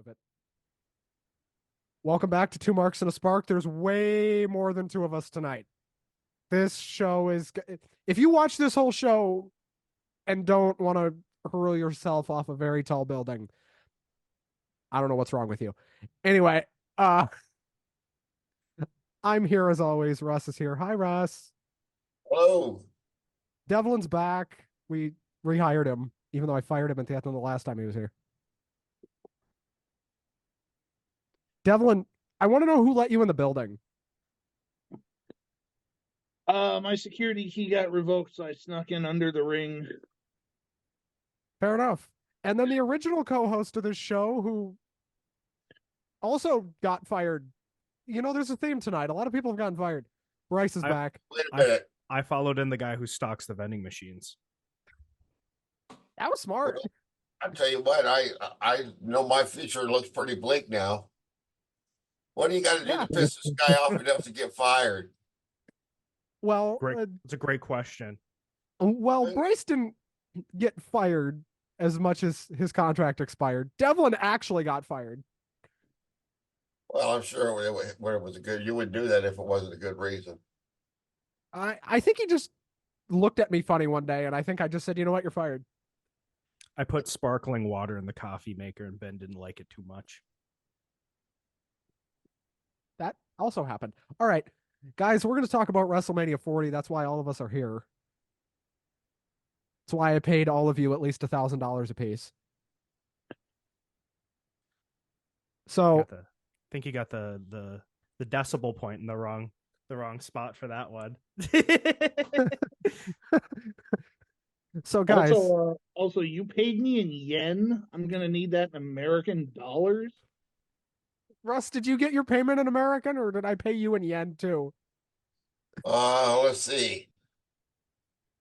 of it. Welcome back to Two Marks and a Spark. There's way more than two of us tonight. This show is. If you watch this whole show and don't want to hurl yourself off a very tall building, I don't know what's wrong with you. Anyway, I'm here as always. Russ is here. Hi, Russ. Hello. Devlin's back. We rehired him, even though I fired him at the end of the last time he was here. Devlin, I want to know who let you in the building. My security key got revoked, so I snuck in under the ring. Fair enough. And then the original co-host of this show, who also got fired. You know, there's a theme tonight. A lot of people have gotten fired. Bryce is back. Wait a minute. I followed in the guy who stocks the vending machines. That was smart. I'll tell you what, I know my future looks pretty bleak now. What do you got to do to piss this guy off enough to get fired? Well, It's a great question. Well, Bryce didn't get fired as much as his contract expired. Devlin actually got fired. Well, I'm sure when it was a good, you would do that if it wasn't a good reason. I think he just looked at me funny one day, and I think I just said, you know what, you're fired. I put sparkling water in the coffee maker, and Ben didn't like it too much. That also happened. All right, guys, we're going to talk about WrestleMania 40. That's why all of us are here. That's why I paid all of you at least $1,000 a piece. So I think you got the decibel point in the wrong spot for that one. So guys, also, you paid me in yen. I'm gonna need that in American dollars. Russ, did you get your payment in American, or did I pay you in yen too? Let's see.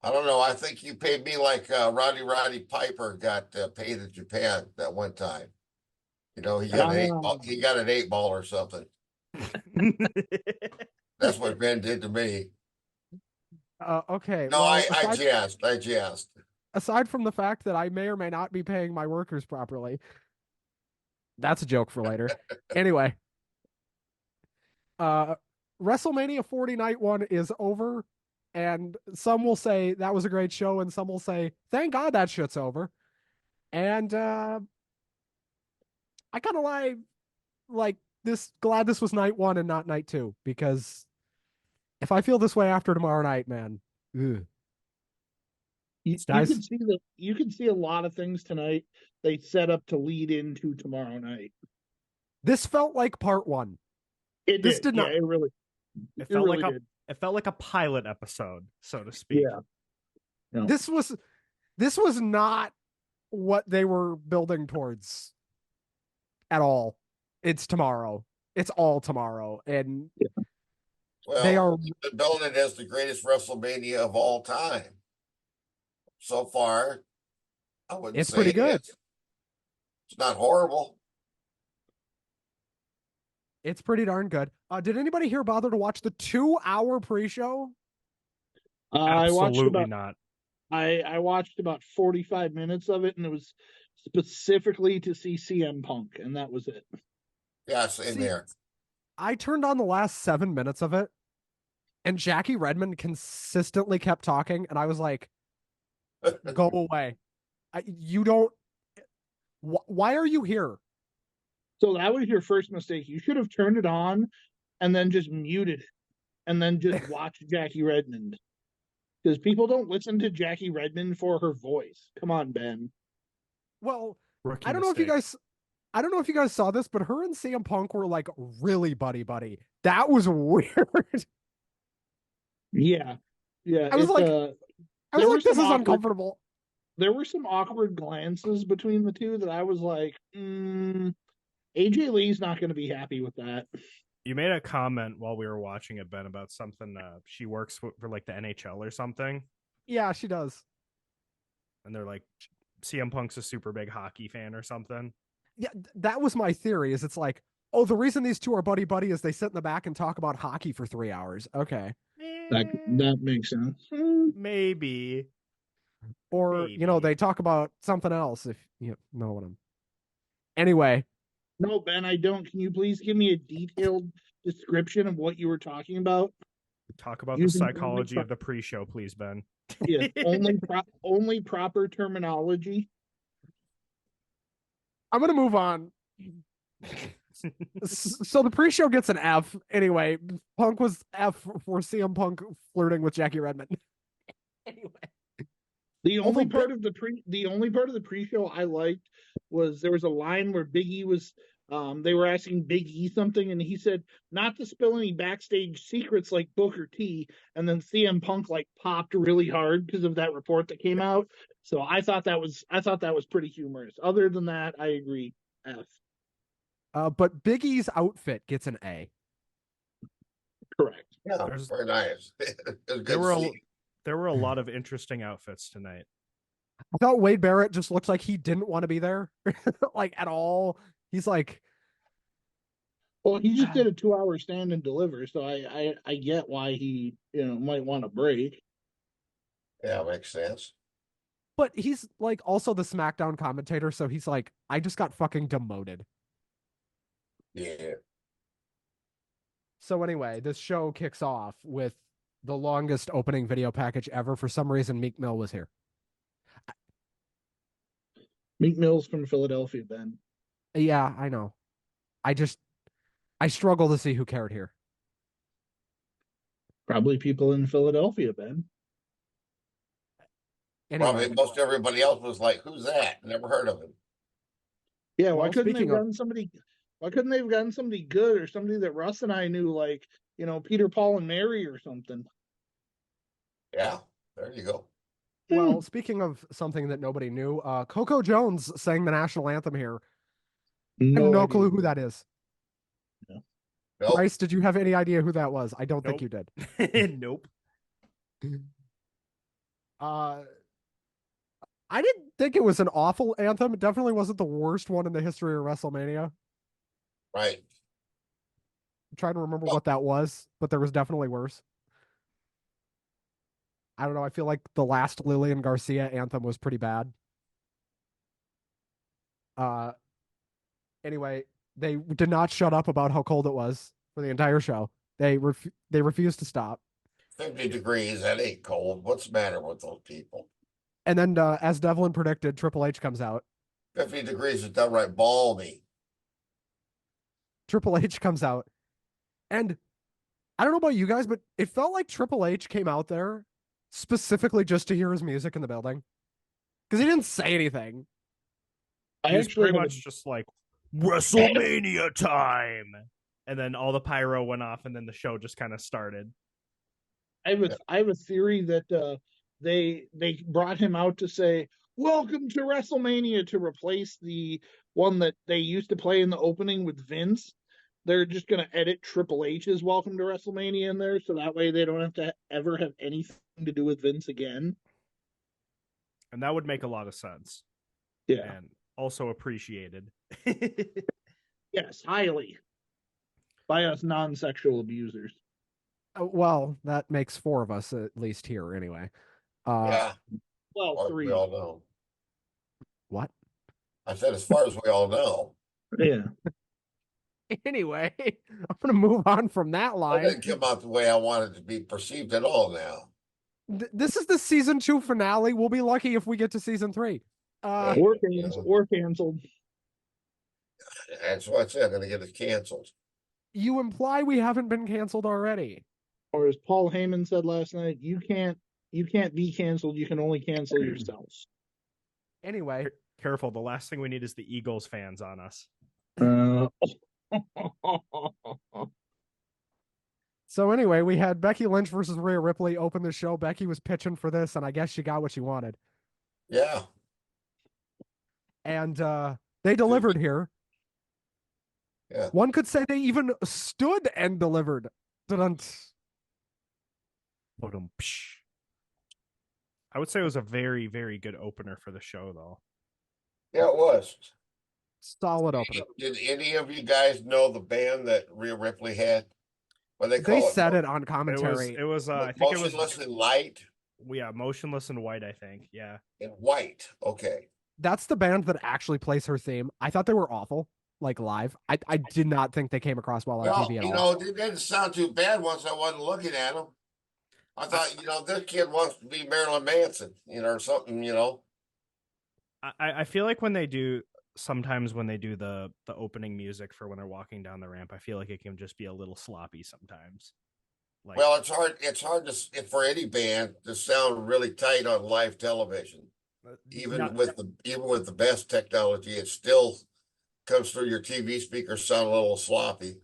I don't know. I think you paid me like Roddy Piper got paid in Japan that one time. You know, he got he got an 8 ball or something. That's what Ben did to me. Okay. No, well, I jest. Aside from the fact that I may or may not be paying my workers properly, that's a joke for later. Anyway, WrestleMania 40 night one is over, and some will say that was a great show, and some will say, thank God that shit's over. And I kind of like this, glad this was night one and not night two, because if I feel this way after tomorrow night, man, ugh. You can see a lot of things tonight they set up to lead into tomorrow night. This felt like part one. This did not. It felt like a pilot episode, so to speak. Yeah. No. This was not what they were building towards at all. It's tomorrow. It's all tomorrow, and they are building it as the greatest WrestleMania of all time. So far, I wouldn't say it's pretty good. It's not horrible. It's pretty darn good. Did anybody here bother to watch the 2-hour pre-show? Absolutely not. I watched about 45 minutes of it, and it was specifically to see CM Punk, and that was it. Yeah, same there. I turned on the last 7 minutes of it, and Jackie Redmond consistently kept talking, and I was like, go away. You don't... Why are you here? So that was your first mistake. You should have turned it on and then just muted it and then just watched Jackie Redmond. Because people don't listen to Jackie Redmond for her voice. Come on, Ben. Well, I don't know if you guys saw this, but her and CM Punk were like really buddy. That was weird. Yeah. I was like, this is uncomfortable. There were some awkward glances between the two that I was like, AJ Lee's not going to be happy with that. You made a comment while we were watching it, Ben, about something. She works for like the NHL or something. Yeah, she does. And they're like, CM Punk's a super big hockey fan or something. Yeah, that was my theory. Is it's like, oh, the reason these two are buddy is they sit in the back and talk about hockey for 3 hours. Okay, that makes sense. Maybe. Or maybe. They talk about something else. If you know what I'm. Anyway. No, Ben, I don't. Can you please give me a detailed description of what you were talking about? Talk about the Using psychology of the pre-show, please, Ben. yes, only proper terminology. I'm gonna move on. So the pre-show gets an F. Anyway, Punk was F for CM Punk flirting with Jackie Redmond. Anyway, The only Although part of the pre-show I liked was there was a line where Big E was they were asking Big E something and he said not to spill any backstage secrets like Booker T, and then CM Punk like popped really hard because of that report that came out. So I thought that was pretty humorous. Other than that, I agree. F. but Big E's outfit gets an A. Correct. Yeah, There's- very nice. It was good There to were see. there were a lot of interesting outfits tonight. I thought Wade Barrett just looked like he didn't want to be there, like at all. He's like, Well, he just did a 2-hour stand and deliver, so I get why he might want a break. Yeah, makes sense. but he's like also the SmackDown commentator, so he's like, I just got fucking demoted. Yeah. So anyway, this show kicks off with the longest opening video package ever. For some reason, Meek Mill was here. Meek Mill's from Philadelphia, Ben. Yeah, I know. I struggle to see who cared here. Probably people in Philadelphia, Ben. Anyway, Probably most everybody else was like, "Who's that? Never heard of him." Yeah, Well, why couldn't they speaking have of- gotten somebody? Why couldn't they have gotten somebody good or somebody that Russ and I knew, like Peter, Paul, and Mary or something? Yeah, there you go. well, speaking of something that nobody knew, Coco Jones sang the national anthem here. I have no idea. clue who that is. Nope. Bryce, did you have any idea who that was? I don't think you did. Nope. I didn't think it was an awful anthem. It definitely wasn't the worst one in the history of WrestleMania. Right. I'm trying to remember what that was, but there was definitely worse. I don't know. I feel like the last Lillian Garcia anthem was pretty bad. Anyway, they did not shut up about how cold it was for the entire show. They refused to stop. 50 degrees. That ain't cold. What's the matter with those people? And then, as Devlin predicted, Triple H comes out. 50 degrees is downright balmy. Triple H comes out, and I don't know about you guys, but it felt like Triple H came out there specifically just to hear his music in the building, because he didn't say anything. He was pretty much just like WrestleMania time, and then all the pyro went off, and then the show just kind of started. I have a theory that they brought him out to say "Welcome to WrestleMania" to replace the one that they used to play in the opening with Vince. They're just going to edit Triple H's "Welcome to WrestleMania" in there, so that way they don't have to ever have anything to do with Vince again. And that would make a lot of sense. Yeah. And also appreciated. Yes, highly. By us non-sexual abusers. Well, that makes 4 of us at least here, anyway. Yeah. Well, As 3. we all know. What? I said, as far as we all know. Yeah. Anyway, I'm going to move on from that It line. didn't come out the way I wanted to be perceived at all now. This is the season 2 finale. We'll be lucky if we get to season 3. Or canceled. That's what I said. I'm going to get it canceled. You imply we haven't been canceled already. Or as Paul Heyman said last night, you can't be canceled. You can only cancel yourself. Anyway, Careful. The last thing we need is the Eagles fans on us. So anyway, we had Becky Lynch versus Rhea Ripley open the show. Becky was pitching for this, and I guess she got what she wanted. Yeah. And they delivered here. Yeah. One could say they even stood and delivered. Dun-dun. I would say it was a very, very good opener for the show, though. Yeah, it was. Solid opener. Did any of you guys know the band that Rhea Ripley had? What they call They it? said it on commentary. It was I think it was Motionless in Light Motionless in White, I think. Yeah. and White. Okay. That's the band that actually plays her theme. I thought they were awful. like live. I did not think they came across well on TV at all. It didn't sound too bad once I wasn't looking at them. I thought, this kid wants to be Marilyn Manson, or something, I feel like when they do sometimes when they do the opening music for when they're walking down the ramp, I feel like it can just be a little sloppy sometimes. Like, well, it's hard for any band to sound really tight on live television. Even with the best technology, it still comes through your TV speakers sound a little sloppy.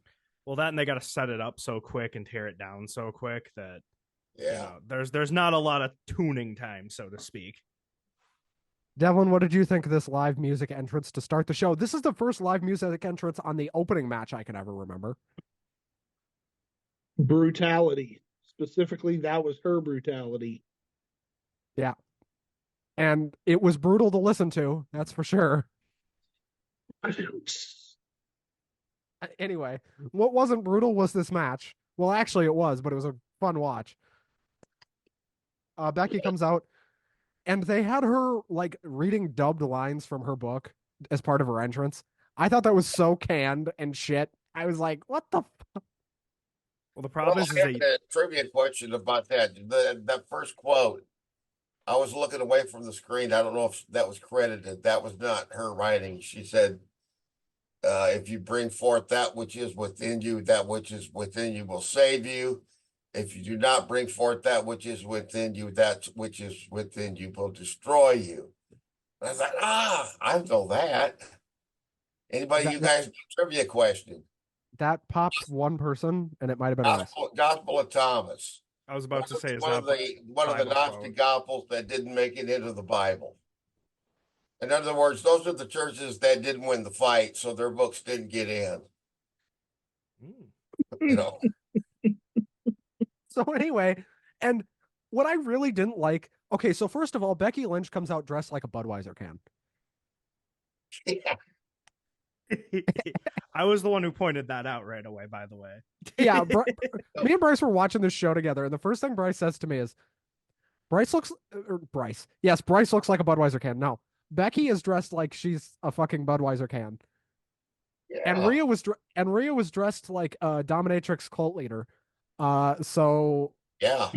Well, that and they got to set it up so quick and tear it down so quick that there's not a lot of tuning time, so to speak. Devlin, what did you think of this live music entrance to start the show? This is the first live music entrance on the opening match I can ever remember. Brutality. Specifically, that was her brutality. Yeah. And it was brutal to listen to, that's for sure. Anyway, what wasn't brutal was this match. Well, actually it was, but it was a fun watch. Becky comes out, and they had her like reading dubbed lines from her book as part of her entrance. I thought that was so canned and shit. I was like, what the fuck? Well, the problem is I have a trivia question about that. That first quote, I was looking away from the screen. I don't know if that was credited. That was not her writing. She said, if you bring forth that which is within you, that which is within you will save you. If you do not bring forth that which is within you, that which is within you will destroy you. And I thought, I know that. Anybody, you guys, trivia question? That popped one person, and it might have been Gospel of Thomas. I was about to say, one of the Gnostic Gospels that didn't make it into the Bible. In other words, those are the churches that didn't win the fight, so their books didn't get in. So anyway, and what I really didn't like, okay, so first of all, Becky Lynch comes out dressed like a Budweiser can. Yeah. I was the one who pointed that out right away, by the way. Yeah, me and Bryce were watching this show together, and the first thing Bryce says to me is, Bryce looks like a Budweiser can. No, Becky is dressed like she's a fucking Budweiser can. Yeah. And Rhea was dressed like a dominatrix cult leader. So yeah,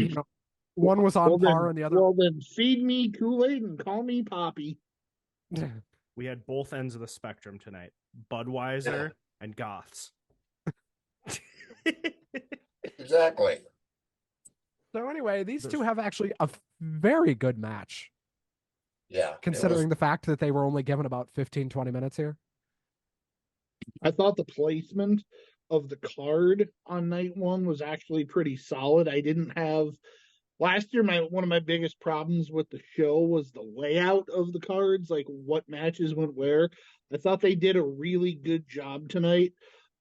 one was on par and the other. Well, then feed me Kool-Aid and call me Poppy. We had both ends of the spectrum tonight: Budweiser and goths. Exactly. So anyway, these two have actually a very good match. Yeah. Considering the fact that they were only given about 15, 20 minutes here. I thought the placement of the card on night one was actually pretty solid. I didn't have last year one of my biggest problems with the show was the layout of the cards, like what matches went where. I thought they did a really good job tonight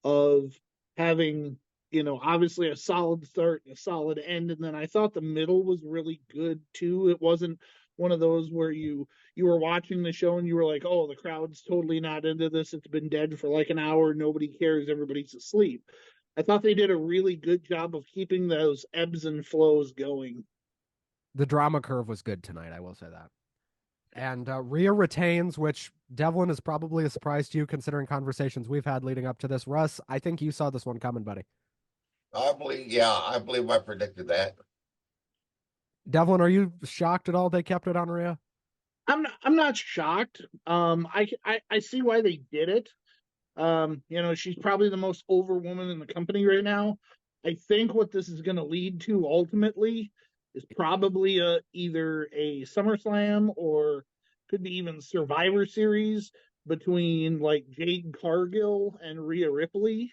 of having, obviously a solid start and a solid end, and then I thought the middle was really good too. It wasn't one of those where you were watching the show and you were like, oh, the crowd's totally not into this. It's been dead for like an hour. Nobody cares. Everybody's asleep. I thought they did a really good job of keeping those ebbs and flows going. The drama curve was good tonight, I will say that. And Rhea retains, which Devlin is probably a surprise to you considering conversations we've had leading up to this. Russ, I think you saw this one coming, buddy. I believe I predicted that. Devlin, are you shocked at all they kept it on Rhea? I'm not shocked. I see why they did it. She's probably the most over woman in the company right now. I think what this is going to lead to ultimately is probably either a SummerSlam or could be even Survivor Series between like Jade Cargill and Rhea Ripley.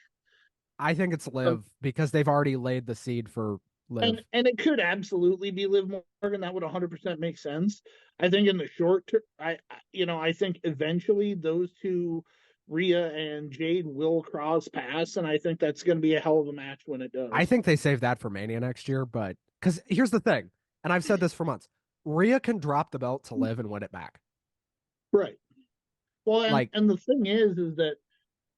I think it's Liv because they've already laid the seed for Liv. And it could absolutely be Liv Morgan. That would 100% make sense. I think in the short term, I think eventually those two, Rhea and Jade, will cross paths, and I think that's going to be a hell of a match when it does. I think they save that for Mania next year, but because here's the thing, and I've said this for months, Rhea can drop the belt to Liv and win it back. Right. Well, and the thing is that,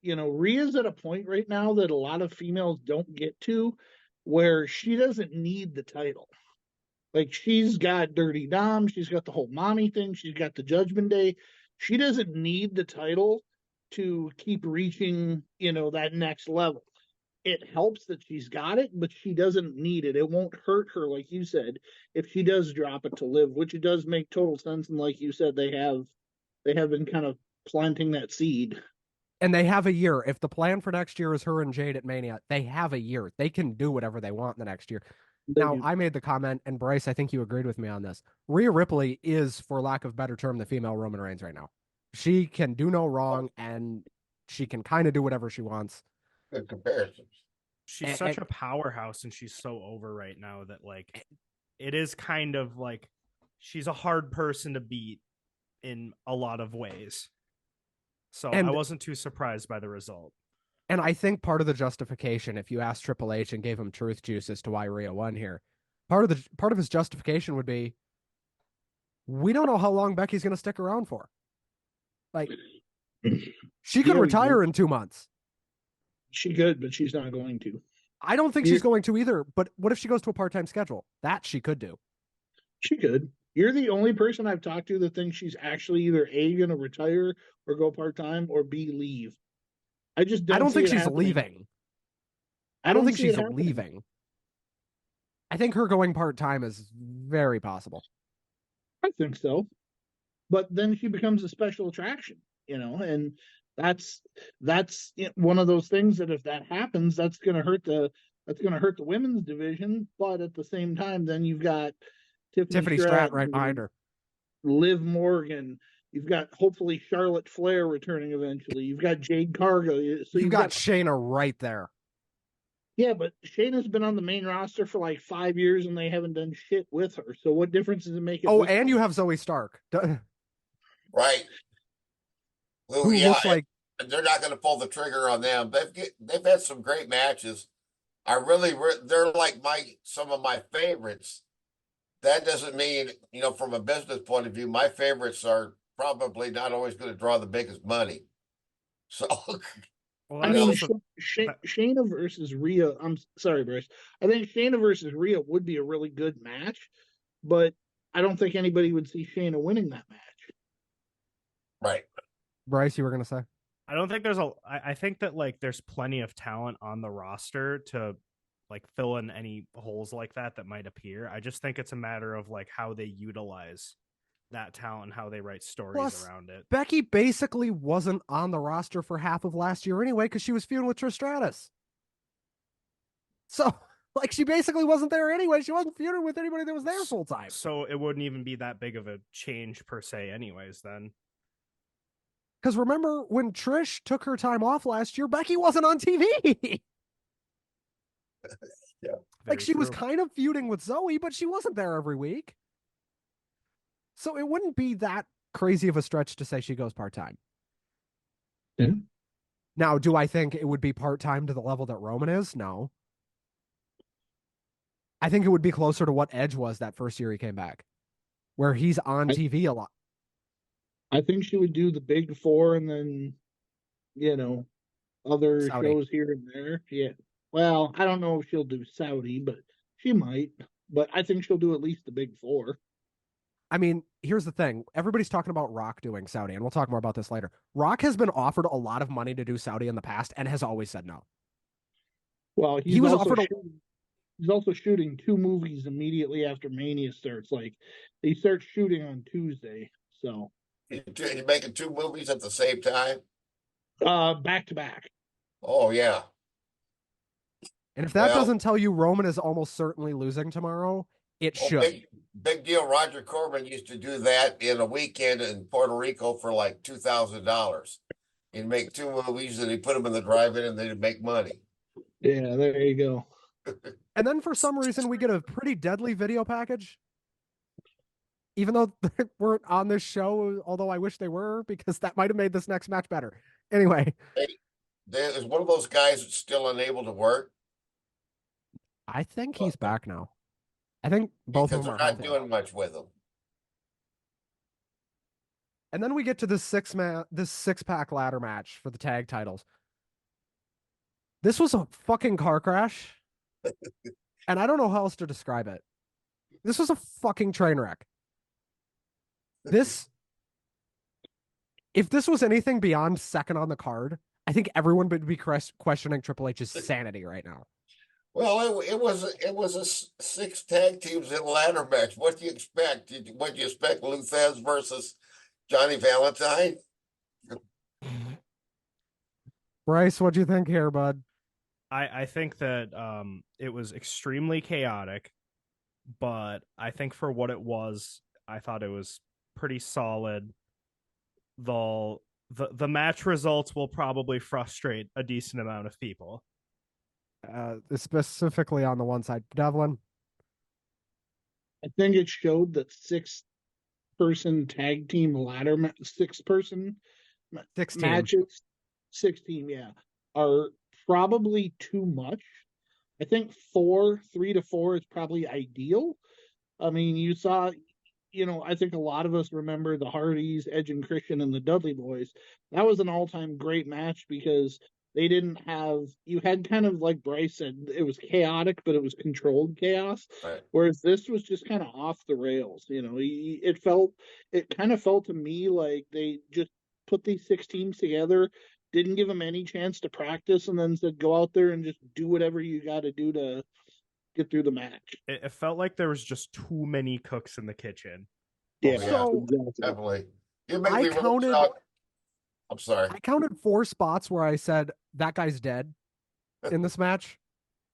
Rhea's at a point right now that a lot of females don't get to where she doesn't need the title. Like, she's got Dirty Dom, she's got the whole mommy thing, she's got the Judgment Day. She doesn't need the title to keep reaching, that next level. It helps that she's got it, but she doesn't need it. It won't hurt her, like you said, if she does drop it to live, which it does make total sense. And like you said, they have been kind of planting that seed. And they have a year. If the plan for next year is her and Jade at Mania, they have a year. They can do whatever they want in the next year. Now, I made the comment, and Bryce, I think you agreed with me on this. Rhea Ripley is, for lack of a better term, the female Roman Reigns right now. She can do no wrong, and she can kind of do whatever she wants. Good comparisons. She's such a powerhouse, and she's so over right now that, like, it is kind of like she's a hard person to beat in a lot of ways. So I wasn't too surprised by the result. And I think part of the justification, if you asked Triple H and gave him truth juice as to why Rhea won here, part of his justification would be, we don't know how long Becky's going to stick around for. Like, she could retire in 2 months. She could, but she's not going to. I don't think she's going to either. But what if she goes to a part-time schedule? That she could do. She could. You're the only person I've talked to that thinks she's actually either A, going to retire or go part-time, or B, leave. I don't think she's leaving. I don't think she's leaving. I think her going part-time is very possible. I think so. But then she becomes a special attraction, and that's one of those things that if that happens, that's going to hurt the women's division. But at the same time, then you've got Tiffany Stratton right behind her, Liv Morgan. You've got hopefully Charlotte Flair returning eventually. You've got Jade Cargill. So you've got Shayna right there. Yeah, but Shayna's been on the main roster for like 5 years and they haven't done shit with her. So what difference does it make? Oh, and you have Zoe Stark. Right. Well, who looks like they're not going to pull the trigger on them. They've had some great matches. They're like some of my favorites. That doesn't mean, from a business point of view, my favorites are probably not always going to draw the biggest money. So, well, I mean, Shayna versus Rhea. I'm sorry, Bryce. I think Shayna versus Rhea would be a really good match, but I don't think anybody would see Shayna winning that match. Right. Bryce, you were going to say? I don't think I think that like there's plenty of talent on the roster to like fill in any holes like that might appear. I just think it's a matter of like how they utilize that talent and how they write stories around it. Becky basically wasn't on the roster for half of last year anyway because she was feuding with Trish Stratus. So, like, she basically wasn't there anyway. She wasn't feuding with anybody that was there full time. So it wouldn't even be that big of a change per se anyways then. Because remember when Trish took her time off last year, Becky wasn't on TV. Yeah. Like, she was kind of feuding with Zoe, but she wasn't there every week. So it wouldn't be that crazy of a stretch to say she goes part-time. Yeah. Now, do I think it would be part-time to the level that Roman is? No. I think it would be closer to what Edge was that first year he came back, where he's on TV a lot. I think she would do the big four and then, other Saudi shows here and there. Yeah. Well, I don't know if she'll do Saudi, but she might. But I think she'll do at least the big four. I mean, here's the thing. Everybody's talking about Rock doing Saudi, and we'll talk more about this later. Rock has been offered a lot of money to do Saudi in the past and has always said no. Well, he was offered he's also shooting 2 movies immediately after Mania starts. Like, they start shooting on Tuesday. So you're making 2 movies at the same time? Back to back. Oh, yeah. And if that doesn't tell you Roman is almost certainly losing tomorrow, it should. Big deal. Roger Corbin used to do that in a weekend in Puerto Rico for like $2,000. He'd make 2 movies and he'd put them in the drive-in and they'd make money. Yeah, there you go. And then for some reason, we get a pretty deadly video package. Even though they weren't on this show, although I wish they were, because that might have made this next match better. Anyway. Hey, is one of those guys still unable to work? I think he's back now. I think both of them are not doing much with him. And then we get to this 6-pack ladder match for the tag titles. This was a fucking car crash. And I don't know how else to describe it. This was a fucking train wreck. This If this was anything beyond second on the card, I think everyone would be questioning Triple H's sanity right now. Well, it was six tag teams in a ladder match. What do you expect? What do you expect? Luthez versus Johnny Valentine? Bryce, what do you think here, bud? I think that it was extremely chaotic, but I think for what it was, I thought it was pretty solid. The match results will probably frustrate a decent amount of people. Specifically on the one side, Devlin. I think it showed that 6-person tag team ladder 6-person 16 matches, 6-team, yeah, are probably too much. I think 3 to 4 is probably ideal. I mean, you saw, I think a lot of us remember the Hardys, Edge and Christian, and the Dudley Boys. That was an all-time great match because they didn't have, you had kind of like Bryce said, it was chaotic, but it was controlled chaos. Right. Whereas this was just kind of off the rails. It kind of felt to me like they just put these 6 teams together, didn't give them any chance to practice, and then said, go out there and just do whatever you got to do to get through the match. It felt like there was just too many cooks in the kitchen. Yeah, So definitely. I counted. I'm sorry. I counted 4 spots where I said that guy's dead in this match.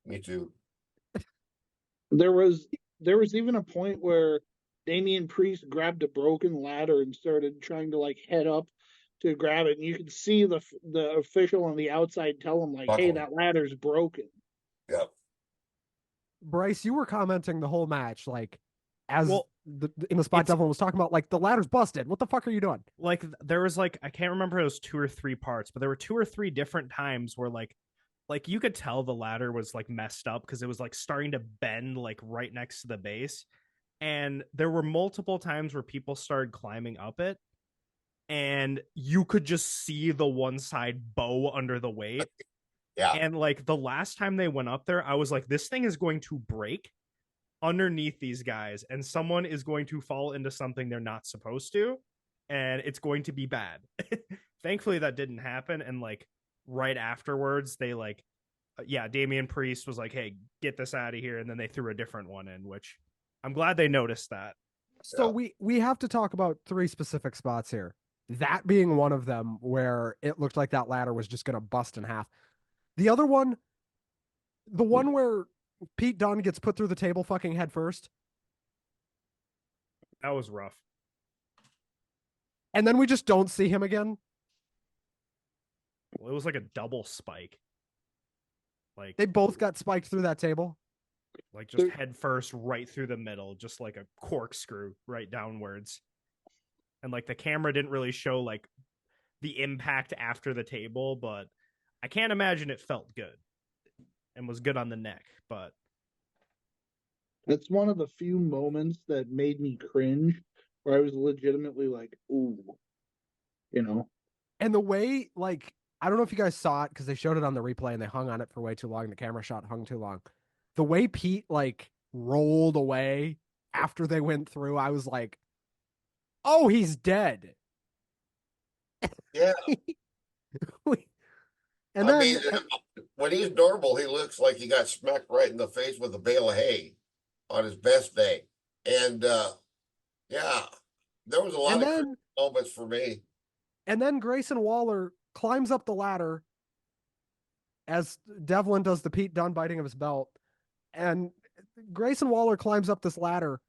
Me too. There was even a point where Damian Priest grabbed a broken ladder and started trying to like head up to grab it, and you could see the official on the outside tell him like, "Hey, that ladder's broken." Yep. Bryce, you were commenting the whole match like as Well, in the spot Devlin was talking about, like, the ladder's busted. What the fuck are you doing? Like, there was like, I can't remember, it was 2 or 3 parts, but there were 2 or 3 different times where like you could tell the ladder was like messed up because it was like starting to bend like right next to the base. And there were multiple times where people started climbing up it and you could just see the one side bow under the weight. Yeah. And like the last time they went up there, I was like, this thing is going to break underneath these guys and someone is going to fall into something they're not supposed to, and it's going to be bad. Thankfully that didn't happen. And like right afterwards they like Damian Priest was like, hey, get this out of here, and then they threw a different one in, which I'm glad they noticed that. So we have to talk about 3 specific spots here, that being one of them where it looked like that ladder was just going to bust in half. The other one, the one where Pete Dunne gets put through the table fucking head first. That was rough. And then we just don't see him again. Well, it was like a double spike. Like they both got spiked through that table. Like just head first right through the middle, just like a corkscrew right downwards. And like the camera didn't really show like the impact after the table, but I can't imagine it felt good and was good on the neck. But that's one of the few moments that made me cringe, where I was legitimately like, ooh, And the way, like, I don't know if you guys saw it because they showed it on the replay and they hung on it for way too long. The camera shot hung too long. The way Pete like rolled away after they went through, I was like, oh, he's dead. Yeah. And I mean, when he's normal, he looks like he got smacked right in the face with a bale of hay on his best day. And there was a lot of moments for me. And then Grayson Waller climbs up the ladder as Devlin does the Pete Dunne biting of his belt. And Grayson Waller climbs up this ladder.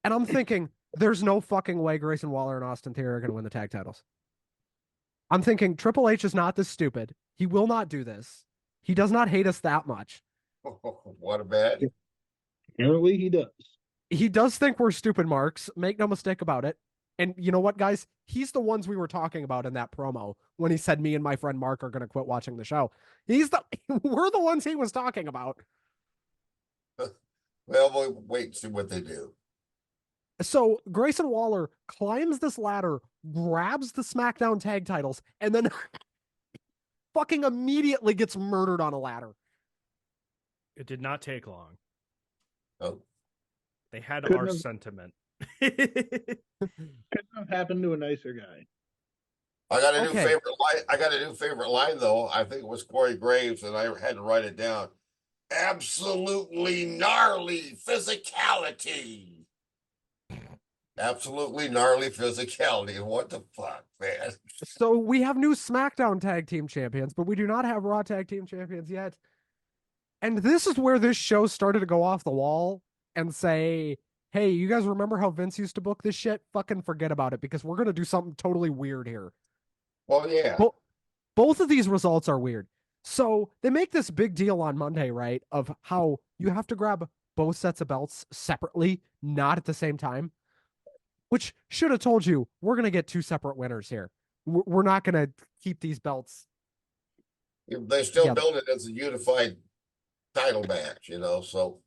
And I'm thinking, there's no fucking way Grayson Waller and Austin Theory are going to win the tag titles. I'm thinking Triple H is not this stupid. He will not do this. He does not hate us that much. What a bad. Apparently he does. He does think we're stupid marks. Make no mistake about it. And you know what, guys? He's the ones we were talking about in that promo when he said me and my friend Mark are going to quit watching the show. We're the ones he was talking about. Well, we'll wait and see what they do. So Grayson Waller climbs this ladder, grabs the SmackDown tag titles, and then fucking immediately gets murdered on a ladder. It did not take long. Oh. They had our sentiment. Couldn't have happened to a nicer guy. I got a new Okay. favorite line. I got a new favorite line though. I think it was Corey Graves, and I had to write it down. Absolutely gnarly physicality. Absolutely gnarly physicality. What the fuck, man? So we have new SmackDown Tag Team Champions, but we do not have Raw Tag Team Champions yet. And this is where this show started to go off the wall and say, hey, you guys remember how Vince used to book this shit? Fucking forget about it because we're going to do something totally weird here. Well, yeah. Both of these results are weird. So they make this big deal on Monday, right? Of how you have to grab both sets of belts separately, not at the same time, which should have told you we're going to get two separate winners here. We're not going to keep these belts. They still build it as a unified title match, you know, so.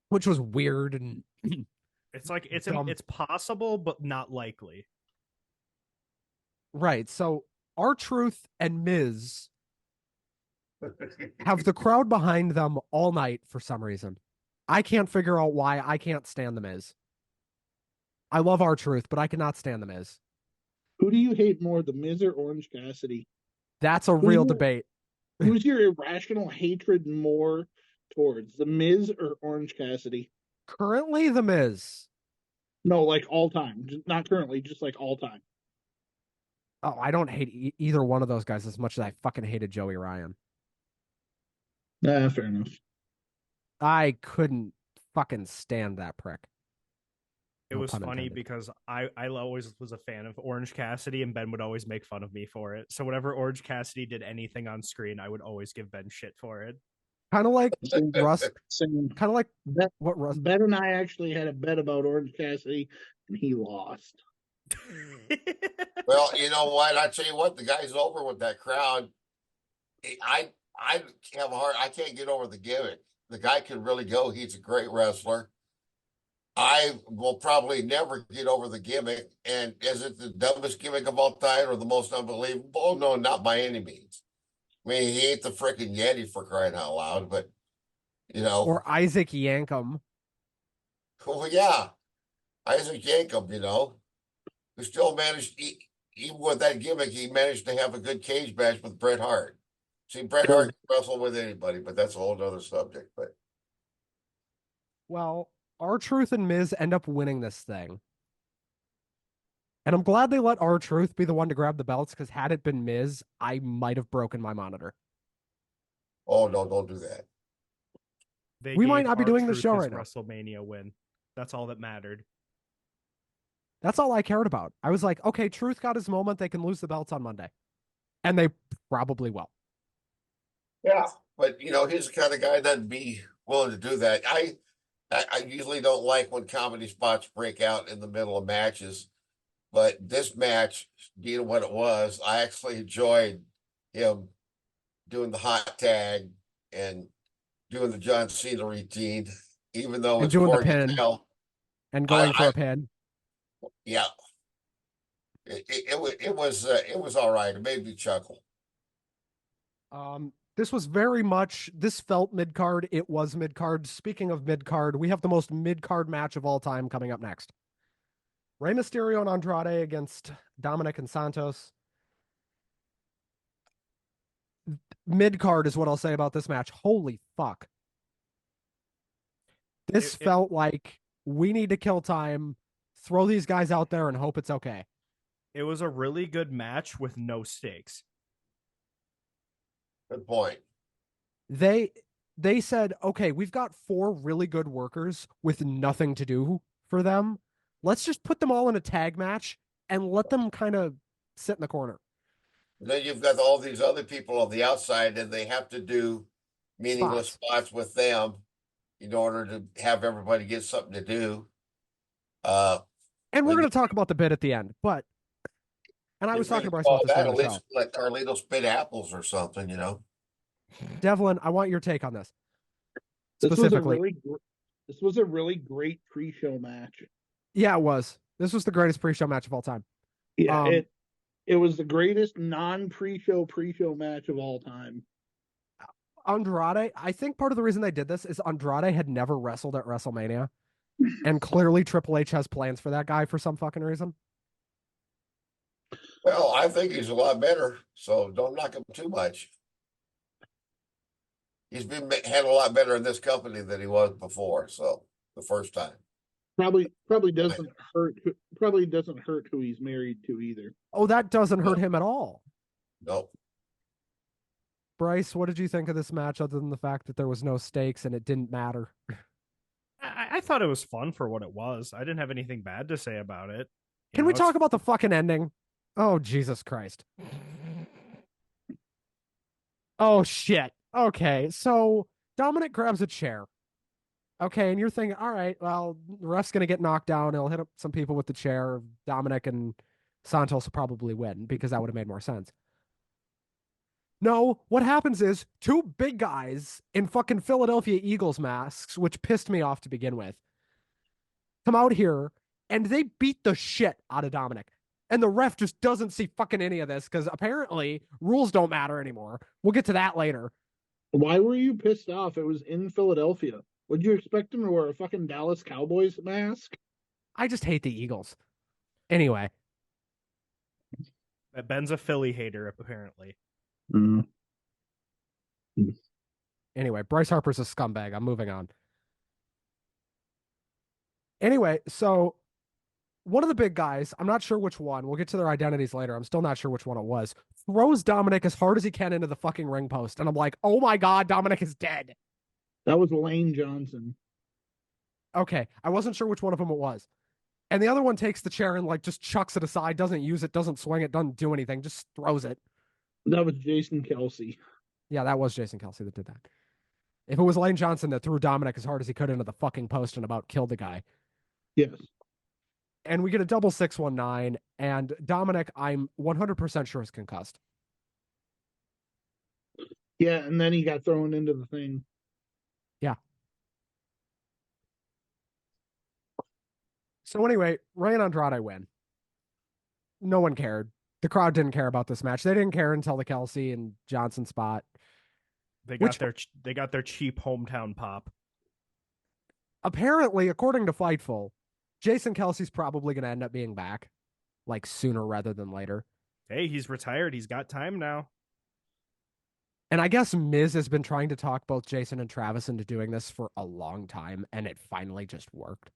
Which was weird and it's like it's possible, but not likely. Right. So R-Truth and Miz have the crowd behind them all night for some reason. I can't figure out why. I can't stand the Miz. I love R-Truth, but I cannot stand the Miz. Who do you hate more, the Miz or Orange Cassidy? That's a real debate. Who's your irrational hatred more towards, the Miz or Orange Cassidy? Currently, the Miz. No, like all time. Not currently, just like all time. Oh, I don't hate either one of those guys as much as I fucking hated Joey Ryan. Fair enough. I couldn't fucking stand that prick. It was funny because I always was a fan of Orange Cassidy, and Ben would always make fun of me for it. So whenever Orange Cassidy did anything on screen, I would always give Ben shit for it. Kind of like Russ. Kind of like what Russ. Ben and I actually had a bet about Orange Cassidy, and he lost. Well, you know what? I tell you what, the guy's over with that crowd. I have a hard. I can't get over the gimmick. The guy can really go. He's a great wrestler. I will probably never get over the gimmick. And is it the dumbest gimmick of all time or the most unbelievable? No, not by any means. I mean, he ain't the freaking Yeti for crying out loud, but you know. Or Isaac Yankem. Well, yeah, Isaac Yankem, you know, who still managed, even with that gimmick, he managed to have a good cage match with Bret Hart. See, Bret Hart can wrestle with anybody, but that's a whole other subject. But well, R-Truth and Miz end up winning this thing. And I'm glad they let R-Truth be the one to grab the belts, because had it been Miz, I might have broken my monitor. Oh, no, don't do that. We might not be doing the show right now. WrestleMania win. That's all that mattered. That's all I cared about. I was like, okay, Truth got his moment. They can lose the belts on Monday. And they probably will. Yeah, but, you know, he's the kind of guy that'd be willing to do that. I usually don't like when comedy spots break out in the middle of matches. But this match, being what it was, I actually enjoyed him doing the hot tag and doing the John Cena routine, even though it's doing the pin and going for a pin. Yeah, it was all right. It made me chuckle. This was very much. This felt mid card. It was mid card. Speaking of mid card, we have the most mid card match of all time coming up next. Rey Mysterio and Andrade against Dominic and Santos. Mid card is what I'll say about this match. Holy fuck. This felt like we need to kill time, throw these guys out there and hope it's okay. It was a really good match with no stakes. Good point. They said, okay, we've got 4 really good workers with nothing to do for them. Let's just put them all in a tag match and let them kind of sit in the corner. And then you've got all these other people on the outside, and they have to do meaningless spots with them in order to have everybody get something to do. And we're going to talk about the bit at the end, but and I was talking to Bryce about this at least let Carlito spit apples or something, you know. Devlin, I want your take on this. Specifically, this was a really great pre-show match. Yeah, it was. This was the greatest pre-show match of all time. Yeah, it was the greatest non-pre-show match of all time. Andrade, I think part of the reason they did this is Andrade had never wrestled at WrestleMania, and clearly Triple H has plans for that guy for some fucking reason. Well, I think he's a lot better, so don't knock him too much. He's been had a lot better in this company than he was before. So the first time, Probably doesn't hurt. Probably doesn't hurt who he's married to either. Oh, that doesn't hurt no, him at all. no. Bryce, what did you think of this match other than the fact that there was no stakes and it didn't matter? I thought it was fun for what it was. I didn't have anything bad to say about it. Can we talk about the fucking ending? Oh, Jesus Christ. Oh, shit. Okay, so Dominic grabs a chair. Okay, and you're thinking, all right, well, the ref's going to get knocked down. He'll hit up some people with the chair. Dominic and Santos will probably win because that would have made more sense. No, what happens is two big guys in fucking Philadelphia Eagles masks, which pissed me off to begin with, come out here and they beat the shit out of Dominic. And the ref just doesn't see fucking any of this because apparently rules don't matter anymore. We'll get to that later. Why were you pissed off? It was in Philadelphia. Would you expect him to wear a fucking Dallas Cowboys mask? I just hate the Eagles. Anyway. Ben's a Philly hater, apparently. Anyway, Bryce Harper's a scumbag. I'm moving on. Anyway, so one of the big guys, I'm not sure which one, we'll get to their identities later. I'm still not sure which one it was, throws Dominic as hard as he can into the fucking ring post. And I'm like, oh my God, Dominic is dead. That was Lane Johnson. Okay, I wasn't sure which one of them it was. And the other one takes the chair and like just chucks it aside, doesn't use it, doesn't swing it, doesn't do anything, just throws it. That was Jason Kelsey. Yeah, that was Jason Kelsey that did that. If it was Lane Johnson that threw Dominic as hard as he could into the fucking post and about killed the guy. Yes. And we get a double 619, and Dominic, I'm 100% sure is concussed. Yeah, and then he got thrown into the thing. Yeah. So anyway, Rey and Andrade win. No one cared. The crowd didn't care about this match. They didn't care until the Kelsey and Johnson spot. They got their cheap hometown pop. Apparently, according to Fightful, Jason Kelsey's probably going to end up being back, like sooner rather than later. Hey, he's retired. He's got time now. And I guess Miz has been trying to talk both Jason and Travis into doing this for a long time, and it finally just worked.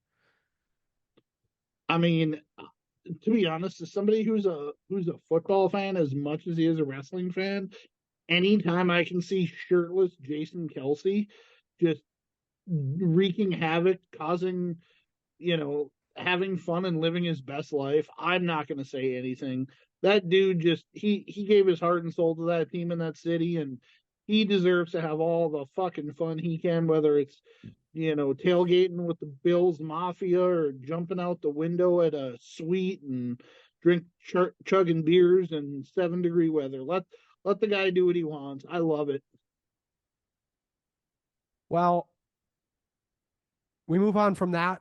I mean, to be honest, as somebody who's a football fan as much as he is a wrestling fan, anytime I can see shirtless Jason Kelsey just wreaking havoc, causing, having fun and living his best life, I'm not going to say anything. That dude just he gave his heart and soul to that team in that city, and he deserves to have all the fucking fun he can, whether it's tailgating with the Bills Mafia or jumping out the window at a suite and chugging beers in 7-degree weather. Let the guy do what he wants. I love it. Well, we move on from that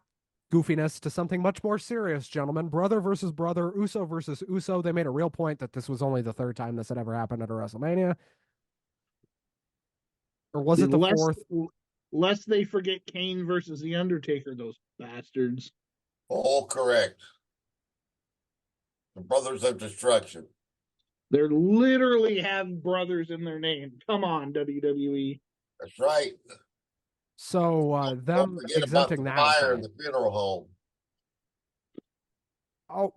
goofiness to something much more serious, gentlemen. Brother versus brother, Uso versus Uso. They made a real point that this was only the third time this had ever happened at a WrestleMania. Or was it the fourth? Lest they forget Kane versus The Undertaker, those bastards. All correct. The Brothers of Destruction. They literally have brothers in their name. Come on, WWE. That's right. So them exempting that fire in the funeral home. Oh,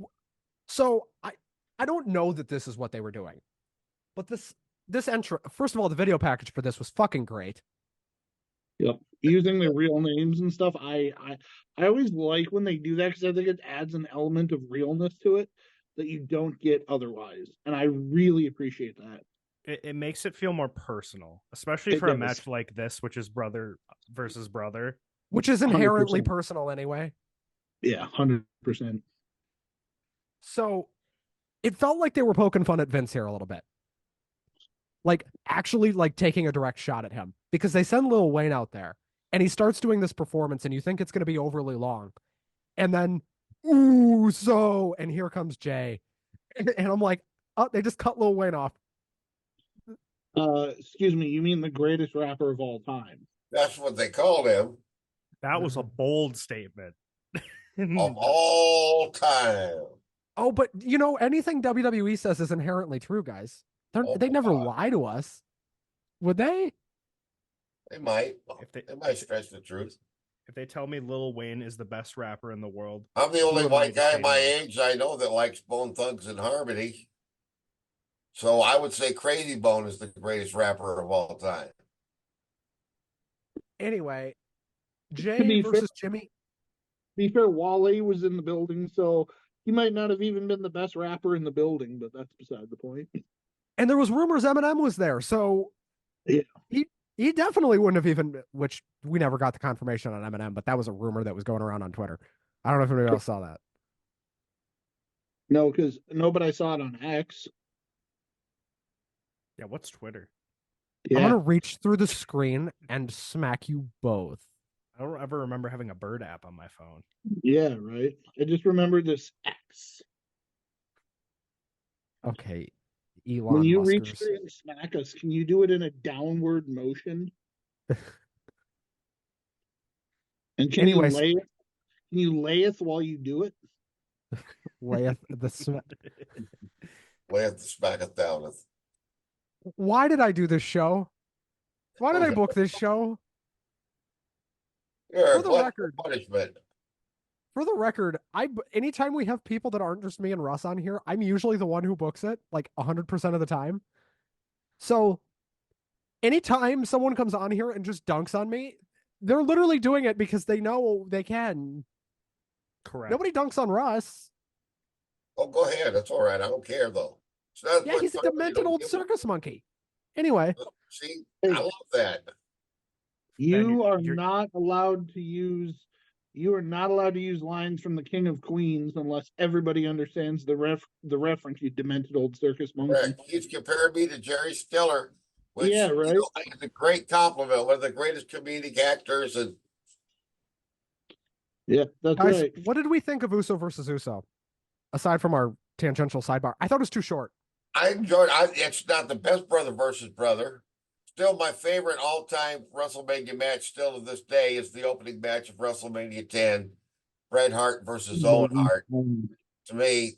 so I don't know that this is what they were doing, but this entry, first of all, the video package for this was fucking great. Yep, using their real names and stuff. I always like when they do that because I think it adds an element of realness to it that you don't get otherwise, and I really appreciate that. It makes it feel more personal, especially for a match like this, which is brother versus brother, which is inherently 100%. Personal anyway. Yeah, 100%. So it felt like they were poking fun at Vince here a little bit. Like actually like taking a direct shot at him because they send Lil Wayne out there and he starts doing this performance and you think it's going to be overly long. And then, and here comes Jay. And I'm like, oh, they just cut Lil Wayne off. Excuse me, you mean the greatest rapper of all time? That's what they called him. That was a bold statement. Of all time. Oh, but you know, anything WWE says is inherently true, guys. Oh, They never lie to us, would they? they might. If they They might stretch the truth. if they tell me Lil Wayne is the best rapper in the world, I'm the who only am I white to guy say my no? age I know that likes Bone Thugs and Harmony. So I would say Crazy Bone is the greatest rapper of all time. Anyway, To Jay be fair, versus Jimmy. Wale was in the building, so he might not have even been the best rapper in the building, but that's beside the point. And there was rumors Eminem was there, so Yeah. he definitely wouldn't have even. Which we never got the confirmation on Eminem, but that was a rumor that was going around on Twitter. I don't know if anybody else saw that. No, because nobody saw it on X. Yeah, what's Twitter? I'm Yeah. gonna reach through the screen and smack you both. I don't ever remember having a bird app on my phone. Yeah, right. I just remember this X. Okay, When Elon you reach Muskers. through and smack us, can you do it in a downward motion? And Anyways, can you layeth while you do it? layeth the Layeth the smacketh downeth. Why did I do this show? Why did I book this show? You're For the what record, punishment. anytime we have people that aren't just me and Russ on here, I'm usually the one who books it, like 100% of the time. So anytime someone comes on here and just dunks on me, they're literally doing it because they know they can. Correct. Nobody dunks on Russ. Oh, go ahead. That's all right. I don't care though. It's not Yeah, he's a demented old circus monkey. Anyway, See, Hey. I love that. You are you're- not allowed to use lines from the King of Queens unless everybody understands the reference, you demented old circus monkey. Right. He's compared me to Jerry Stiller, which Yeah, right. is a great compliment. One of the greatest comedic actors, and Yeah, that's guys, right. what did we think of Uso versus Uso? Aside from our tangential sidebar, I thought it was too short. I enjoyed. It's not the best brother versus brother. Still, my favorite all-time WrestleMania match, still to this day, is the opening match of WrestleMania 10, Bret Hart versus Owen Hart. To me,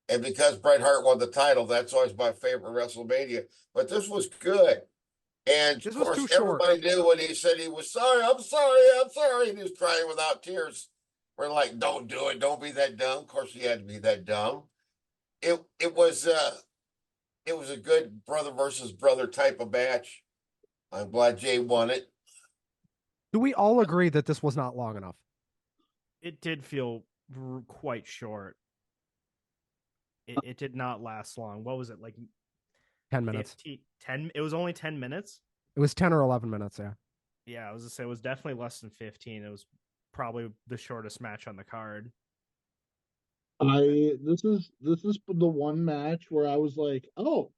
and because Bret Hart won the title, that's always my favorite WrestleMania. But this was good. And This of was course, too short. everybody knew when he said he was sorry, I'm sorry, I'm sorry. And he was crying without tears. We're like, don't do it. Don't be that dumb. Of course, he had to be that dumb. It was a good brother versus brother type of match. I'm glad Jay won it. Do we all agree that this was not long enough? It did feel quite short. It did not last long. What was it, like 10 minutes. 10? It was only 10 minutes? It was 10 or 11 minutes, yeah. Yeah, I was gonna say it was definitely less than 15. It was probably the shortest match on the card. This is the one match where I was like, oh,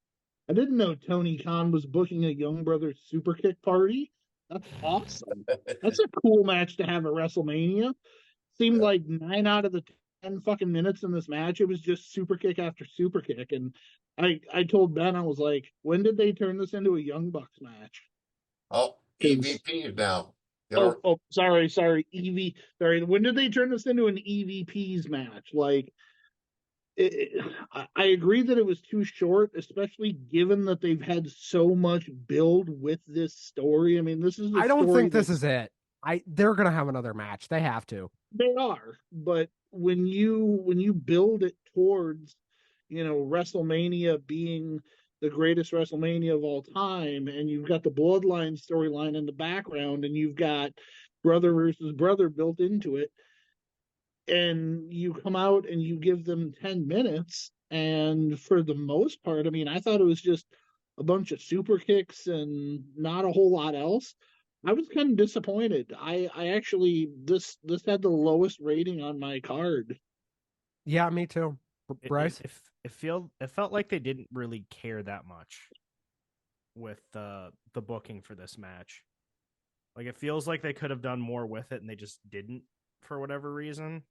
I didn't know Tony Khan was booking a Young Brothers super kick party. That's awesome. That's a cool match to have at WrestleMania. Seemed like 9 out of the 10 fucking minutes in this match, it was just super kick after super kick. And I told Ben, I was like, when did they turn this into a Young Bucks match? Oh, EVP now. Sorry, Sorry, when did they turn this into an EVPs match? Like, I agree that it was too short, especially given that they've had so much build with this story. I mean, this is. I don't think this is it. They're gonna have another match. They have to. They are, but when you build it towards, WrestleMania being the greatest WrestleMania of all time, and you've got the Bloodline storyline in the background, and you've got brother versus brother built into it, and you come out and you give them 10 minutes, and for the most part, I mean, I thought it was just a bunch of super kicks and not a whole lot else. I was kind of disappointed. I actually this had the lowest rating on my card. Yeah, me too. Bryce? It felt like they didn't really care that much with the booking for this match. Like, it feels like they could have done more with it and they just didn't for whatever reason.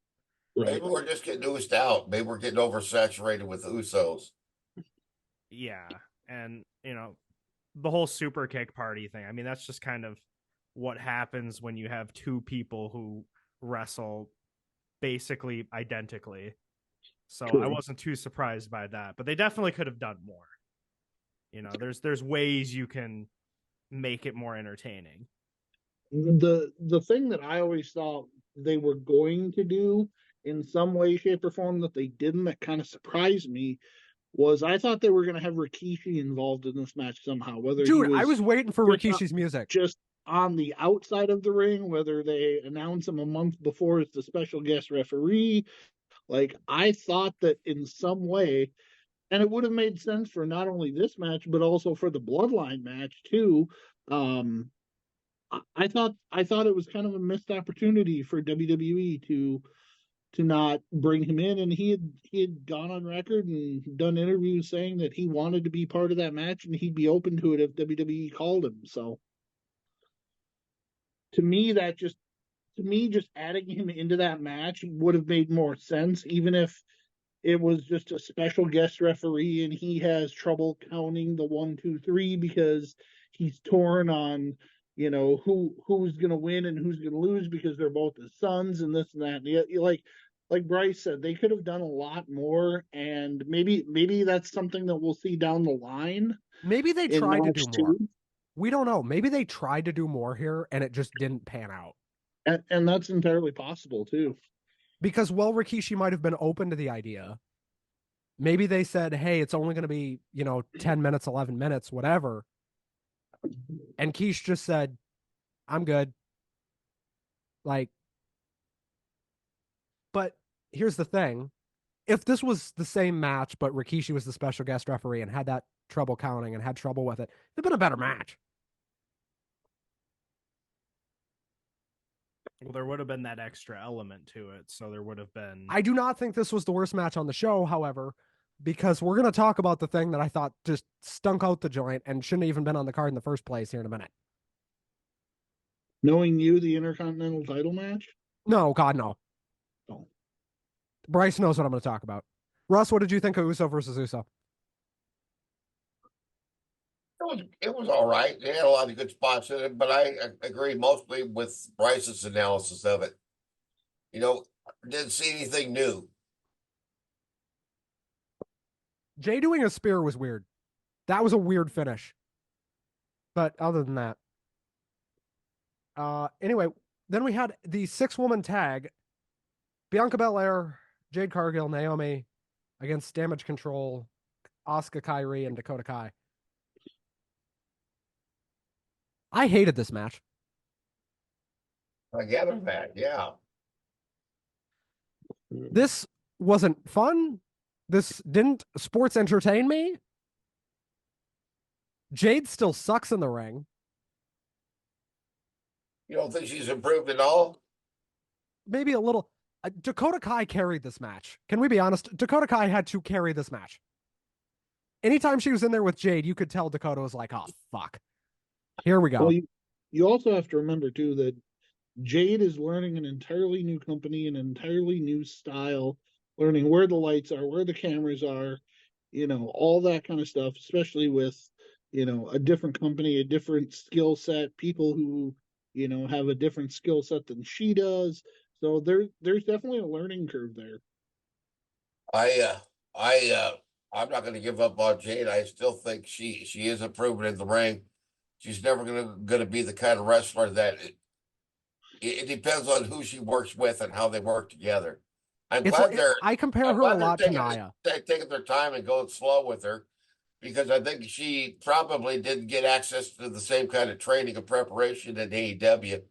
Maybe we're just getting oozed out. Maybe we're getting oversaturated with Usos. Yeah, and the whole super kick party thing. I mean, that's just kind of what happens when you have two people who wrestle basically identically. So True. I wasn't too surprised by that, but they definitely could have done more. There's ways you can make it more entertaining. The thing that I always thought they were going to do in some way, shape, or form that they didn't, that kind of surprised me, was I thought they were going to have Rikishi involved in this match somehow. Whether he Dude, I was was waiting for just Rikishi's music. just on the outside of the ring, whether they announce him a month before as the special guest referee. Like, I thought that in some way, and it would have made sense for not only this match but also for the Bloodline match too. I thought it was kind of a missed opportunity for WWE to not bring him in, and he had gone on record and done interviews saying that he wanted to be part of that match and he'd be open to it if WWE called him. So to me, just adding him into that match would have made more sense, even if it was just a special guest referee and he has trouble counting the 1, 2, 3 because he's torn on who's going to win and who's going to lose because they're both his sons and this and that. And like Bryce said, they could have done a lot more, and maybe that's something that we'll see down the line. Maybe they in tried to match do more. 2. We don't know. Maybe they tried to do more here and it just didn't pan out. And that's entirely possible too. Because while Rikishi might have been open to the idea, maybe they said, hey, it's only going to be, 10 minutes, 11 minutes, whatever. And Keish just said, I'm good. Like, but here's the thing. If this was the same match, but Rikishi was the special guest referee and had that trouble counting and had trouble with it, it'd been a better match. Well, there would have been that extra element to it, so there would have been. I do not think this was the worst match on the show, however, because we're going to talk about the thing that I thought just stunk out the joint and shouldn't have even been on the card in the first place here in a minute. Knowing you, the Intercontinental title match? No, God, no. Oh. Bryce knows what I'm going to talk about. Russ, what did you think of Uso versus Uso? It was all right. They had a lot of good spots in it, but I agree mostly with Bryce's analysis of it. Didn't see anything new. Jay doing a spear was weird. That was a weird finish. But other than that, anyway, then we had the 6-woman tag: Bianca Belair, Jade Cargill, Naomi against Damage Control, Asuka, Kairi, and Dakota Kai. I hated this match. I gather that, yeah. This wasn't fun. This didn't sports entertain me. Jade still sucks in the ring. You don't think she's improved at all? Maybe a little. Dakota Kai carried this match. Can we be honest? Dakota Kai had to carry this match. Anytime she was in there with Jade, you could tell Dakota was like, oh, fuck. Here we go. Well, you also have to remember, too, that Jade is learning an entirely new company, an entirely new style, learning where the lights are, where the cameras are, all that kind of stuff, especially with, a different company, a different skill set, people who, have a different skill set than she does. So there's definitely a learning curve there. I'm not going to give up on Jade. I still think she is improving in the ring. She's never going to be the kind of wrestler that it depends on who she works with and how they work together. I compare her a lot to Nia. Taking their time and going slow with her, because I think she probably didn't get access to the same kind of training and preparation at AEW.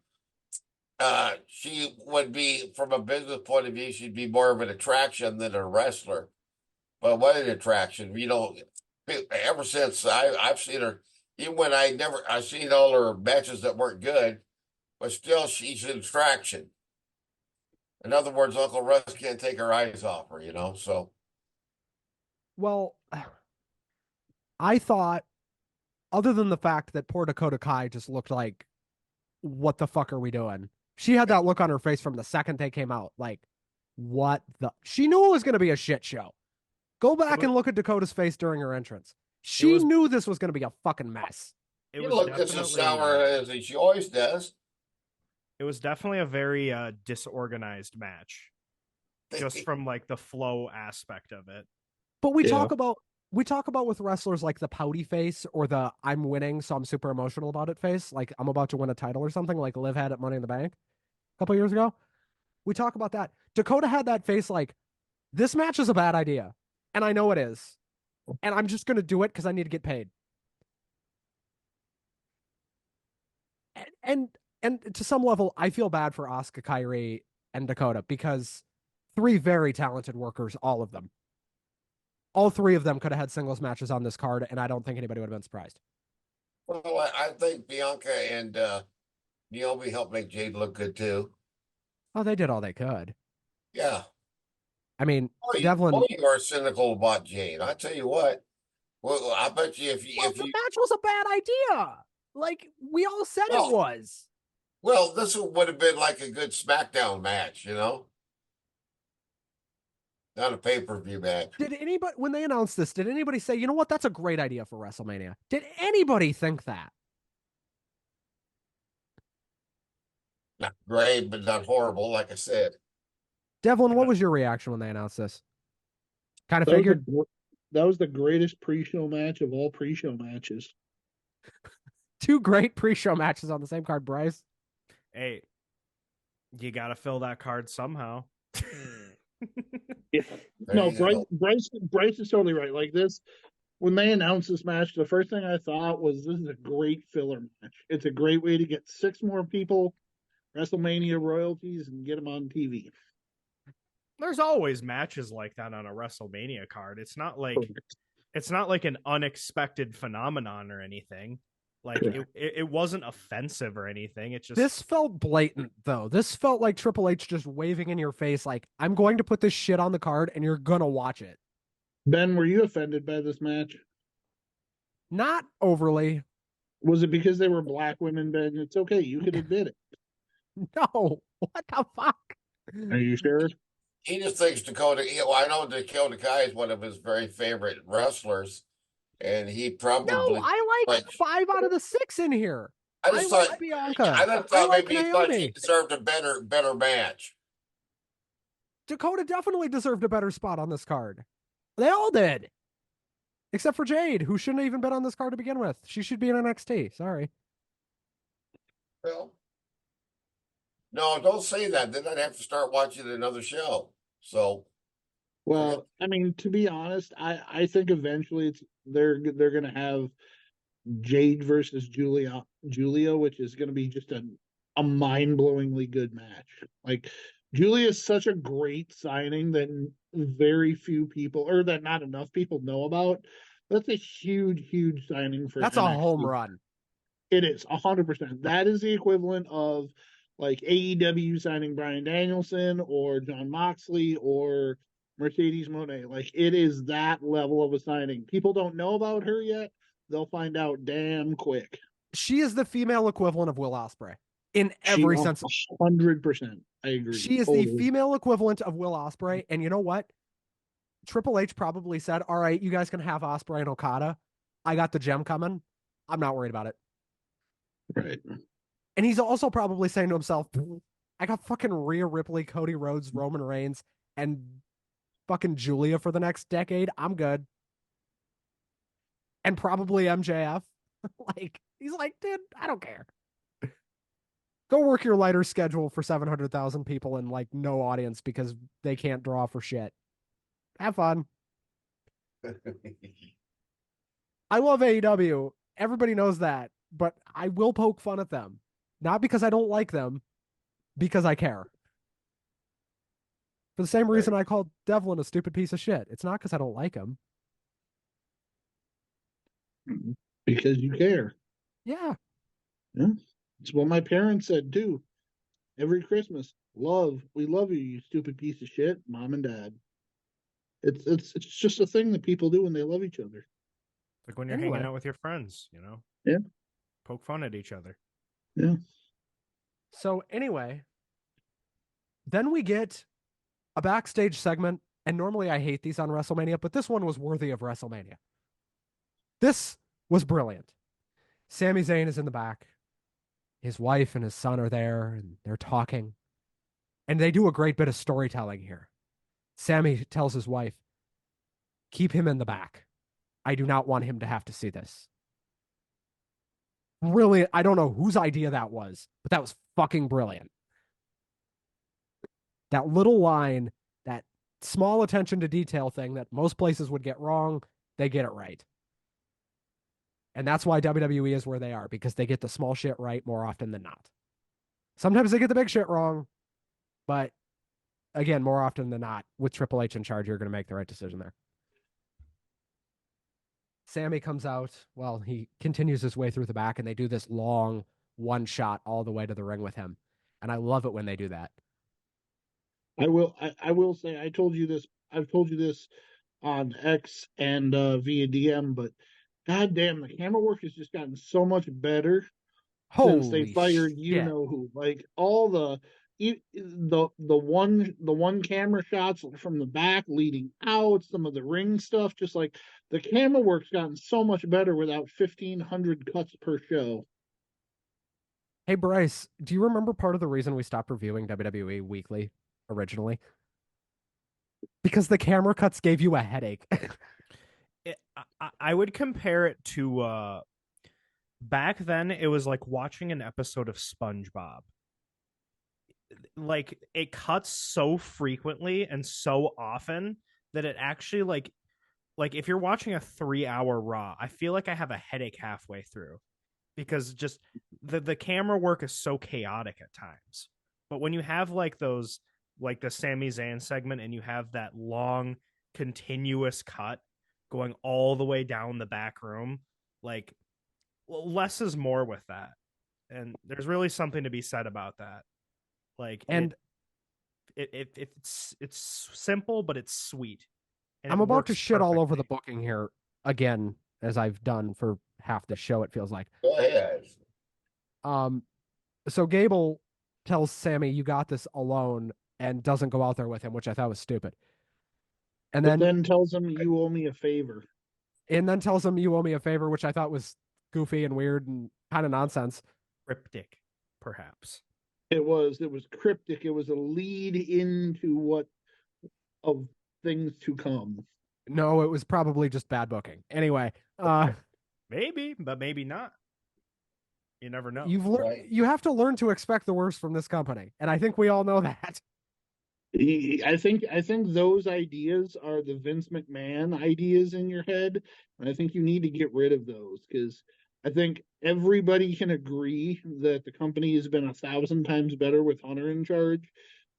She would be, from a business point of view, she'd be more of an attraction than a wrestler. But what an attraction! Ever since I've seen her. Even when I've seen all her matches that weren't good, but still she's an attraction. In other words, Uncle Russ can't take her eyes off her, so. Well, I thought, other than the fact that poor Dakota Kai just looked like, what the fuck are we doing? She had that look on her face from the second they came out. Like, what the? She knew it was going to be a shit show. Go back and look at Dakota's face during her entrance. She knew this was going to be a fucking mess. It looked just as sour as she always does. It was definitely a very disorganized match. just from like the flow aspect of it. But we Yeah. talk about with wrestlers like the pouty face or the I'm winning, so I'm super emotional about it face, like I'm about to win a title or something, like Liv had at Money in the Bank a couple years ago. We talk about that. Dakota had that face like, this match is a bad idea, and I know it is, and I'm just going to do it because I need to get paid. And to some level, I feel bad for Asuka, Kyrie, and Dakota because three very talented workers, all of them. All three of them could have had singles matches on this card, and I don't think anybody would have been surprised. Well, I think Bianca and Naomi helped make Jade look good too. Oh, they did all they could. Yeah. I mean, Boy, Devlin. you are cynical about Jade. I tell you what. Well, I bet you if Well, the match was a bad idea. Like we all said it was. Well, this would have been like a good SmackDown match, you know? Not a pay-per-view match. Did anybody, when they announced this, did anybody say, you know what, that's a great idea for WrestleMania? Did anybody think that? Not great, but not horrible, like I said. Devlin, what was your reaction when they announced this? Kind of That was figured. that was the greatest pre-show match of all pre-show matches. Two great pre-show matches on the same card, Bryce. Hey, you got to fill that card somehow. Yeah. There No, you go. Bryce is totally right. Like this, when they announced this match, the first thing I thought was this is a great filler match. It's a great way to get 6 more people WrestleMania royalties and get them on TV. There's always matches like that on a WrestleMania card. It's not like an unexpected phenomenon or anything. Like it wasn't offensive or anything. It just This felt blatant, though. This felt like Triple H just waving in your face, like, I'm going to put this shit on the card and you're gonna watch it. Ben, were you offended by this match? Not overly. Was it because they were black women, Ben? It's okay. You can admit it. No. What the fuck? Are you sure? He just thinks Dakota. I know Dakota Kai is one of his very favorite wrestlers, and he probably. No, I like 5 out of the 6 in here. I just like thought Bianca. I just thought like maybe he thought Naomi. she deserved a better match. Dakota definitely deserved a better spot on this card. They all did. Except for Jade, who shouldn't have even been on this card to begin with. She should be in NXT. Sorry. Well, no, don't say that. Then I'd have to start watching another show. So, Well, I mean, to be honest, I think eventually they're gonna have Jade versus Julia, which is gonna be just a mind-blowingly good match. Like Julia is such a great signing that very few people, or that not enough people know about. That's a huge signing for That's NXT. a home run. It is 100%. That is the equivalent of like AEW signing Bryan Danielson or John Moxley or Mercedes Moné. Like it is that level of a signing. People don't know about her yet. They'll find out damn quick. She is the female equivalent of Will Ospreay in every sense. 100%. I agree. She is the female equivalent of Will Ospreay. And you know what? Triple H probably said, all right, you guys can have Ospreay and Okada. I got the gem coming. I'm not worried about it. Right. And he's also probably saying to himself, I got fucking Rhea Ripley, Cody Rhodes, Roman Reigns, and fucking Julia for the next decade. I'm good. And probably MJF. Like, he's like, dude, I don't care. Go work your lighter schedule for 700,000 people and like no audience because they can't draw for shit. Have fun. I love AEW. Everybody knows that, but I will poke fun at them. Not because I don't like them, because I care. For the same reason I called Devlin a stupid piece of shit. It's not because I don't like him. Because you care. Yeah. Yeah. It's what my parents said too. Every Christmas. We love you, you stupid piece of shit, mom and dad. It's just a thing that people do when they love each other. Like when you're hanging out with your friends, you know? Yeah. Poke fun at each other. Yeah. So anyway, then we get a backstage segment, and normally I hate these on WrestleMania, but this one was worthy of WrestleMania. This was brilliant. Sami Zayn is in the back. His wife and his son are there, and they're talking. And they do a great bit of storytelling here. Sammy tells his wife, keep him in the back. I do not want him to have to see this. Brilliant. I don't know whose idea that was, but that was fucking brilliant. That little line, that small attention to detail thing that most places would get wrong, they get it right. And that's why WWE is where they are, because they get the small shit right more often than not. Sometimes they get the big shit wrong, but again, more often than not, with Triple H in charge, you're going to make the right decision there. Sammy comes out. Well, he continues his way through the back, and they do this long one shot all the way to the ring with him. And I love it when they do that. I will say I told you this. I've told you this on X and via DM, but goddamn, the camera work has just gotten so much better since they Holy fired you shit. know who. Like all the one camera shots from the back leading out, some of the ring stuff, just like the camera work's gotten so much better without 1,500 cuts per show. Hey, Bryce, do you remember part of the reason we stopped reviewing WWE Weekly originally? Because the camera cuts gave you a headache. I would compare it to back then it was like watching an episode of SpongeBob. Like it cuts so frequently and so often that it actually like if you're watching a 3-hour Raw, I feel like I have a headache halfway through because just the camera work is so chaotic at times. But when you have like those like the Sami Zayn segment and you have that long continuous cut going all the way down the back room, like less is more with that. And there's really something to be said about that. Like and it's simple, but it's sweet. And I'm it about to works shit all over the perfectly. booking here again, as I've done for half the show, it feels like. Go ahead. Um, so Gable tells Sammy, you got this alone, and doesn't go out there with him, which I thought was stupid. And But then then tells them you owe me a favor. tells him you owe me a favor, which I thought was goofy and weird and kind of nonsense. Cryptic, perhaps. It was cryptic. It was a lead into what of things to come. No, it was probably just bad booking. Anyway, Maybe, but maybe not. You never know. Right. you have to learn to expect the worst from this company, and I think we all know that. I think those ideas are the Vince McMahon ideas in your head, and I think you need to get rid of those because I think everybody can agree that the company has been 1,000 times better with Hunter in charge.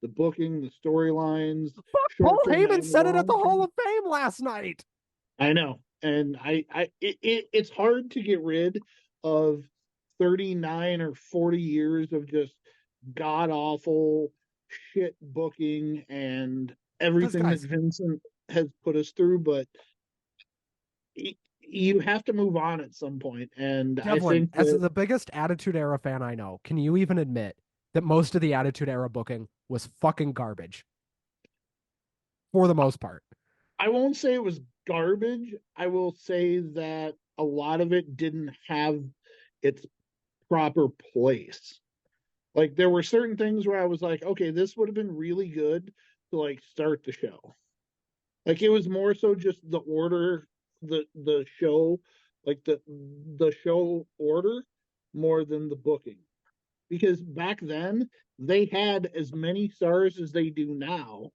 The booking, the storylines, Paul short term Heyman and said it at the long Hall term. of Fame last night. I know, and it's hard to get rid of 39 or 40 years of just god awful shit booking and Because, everything that guys, Vincent has put us through, but you have to move on at some point. And I Devlin, think as that the biggest Attitude Era fan I know, can you even admit that most of the Attitude Era booking was fucking garbage for the most part? I won't say it was garbage. I will say that a lot of it didn't have its proper place. Like there were certain things where I was like, okay, this would have been really good to like start the show. Like it was more so just the order, the show, like the show order more than the booking. Because back then they had as many stars as they do now.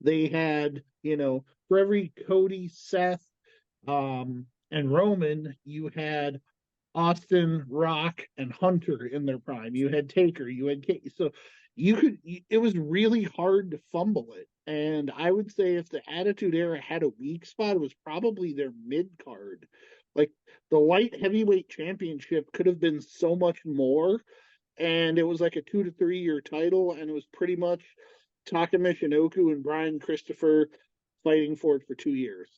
They had, for every Cody, Seth, and Roman, you had Austin, Rock, and Hunter in their prime. You had Taker, you had Kate. So it was really hard to fumble it. And I would say if the Attitude Era had a weak spot, it was probably their mid card. Like the light heavyweight championship could have been so much more. And it was like a 2 to 3 year title. And it was pretty much Taka Michinoku and Brian Christopher fighting for it for 2 years.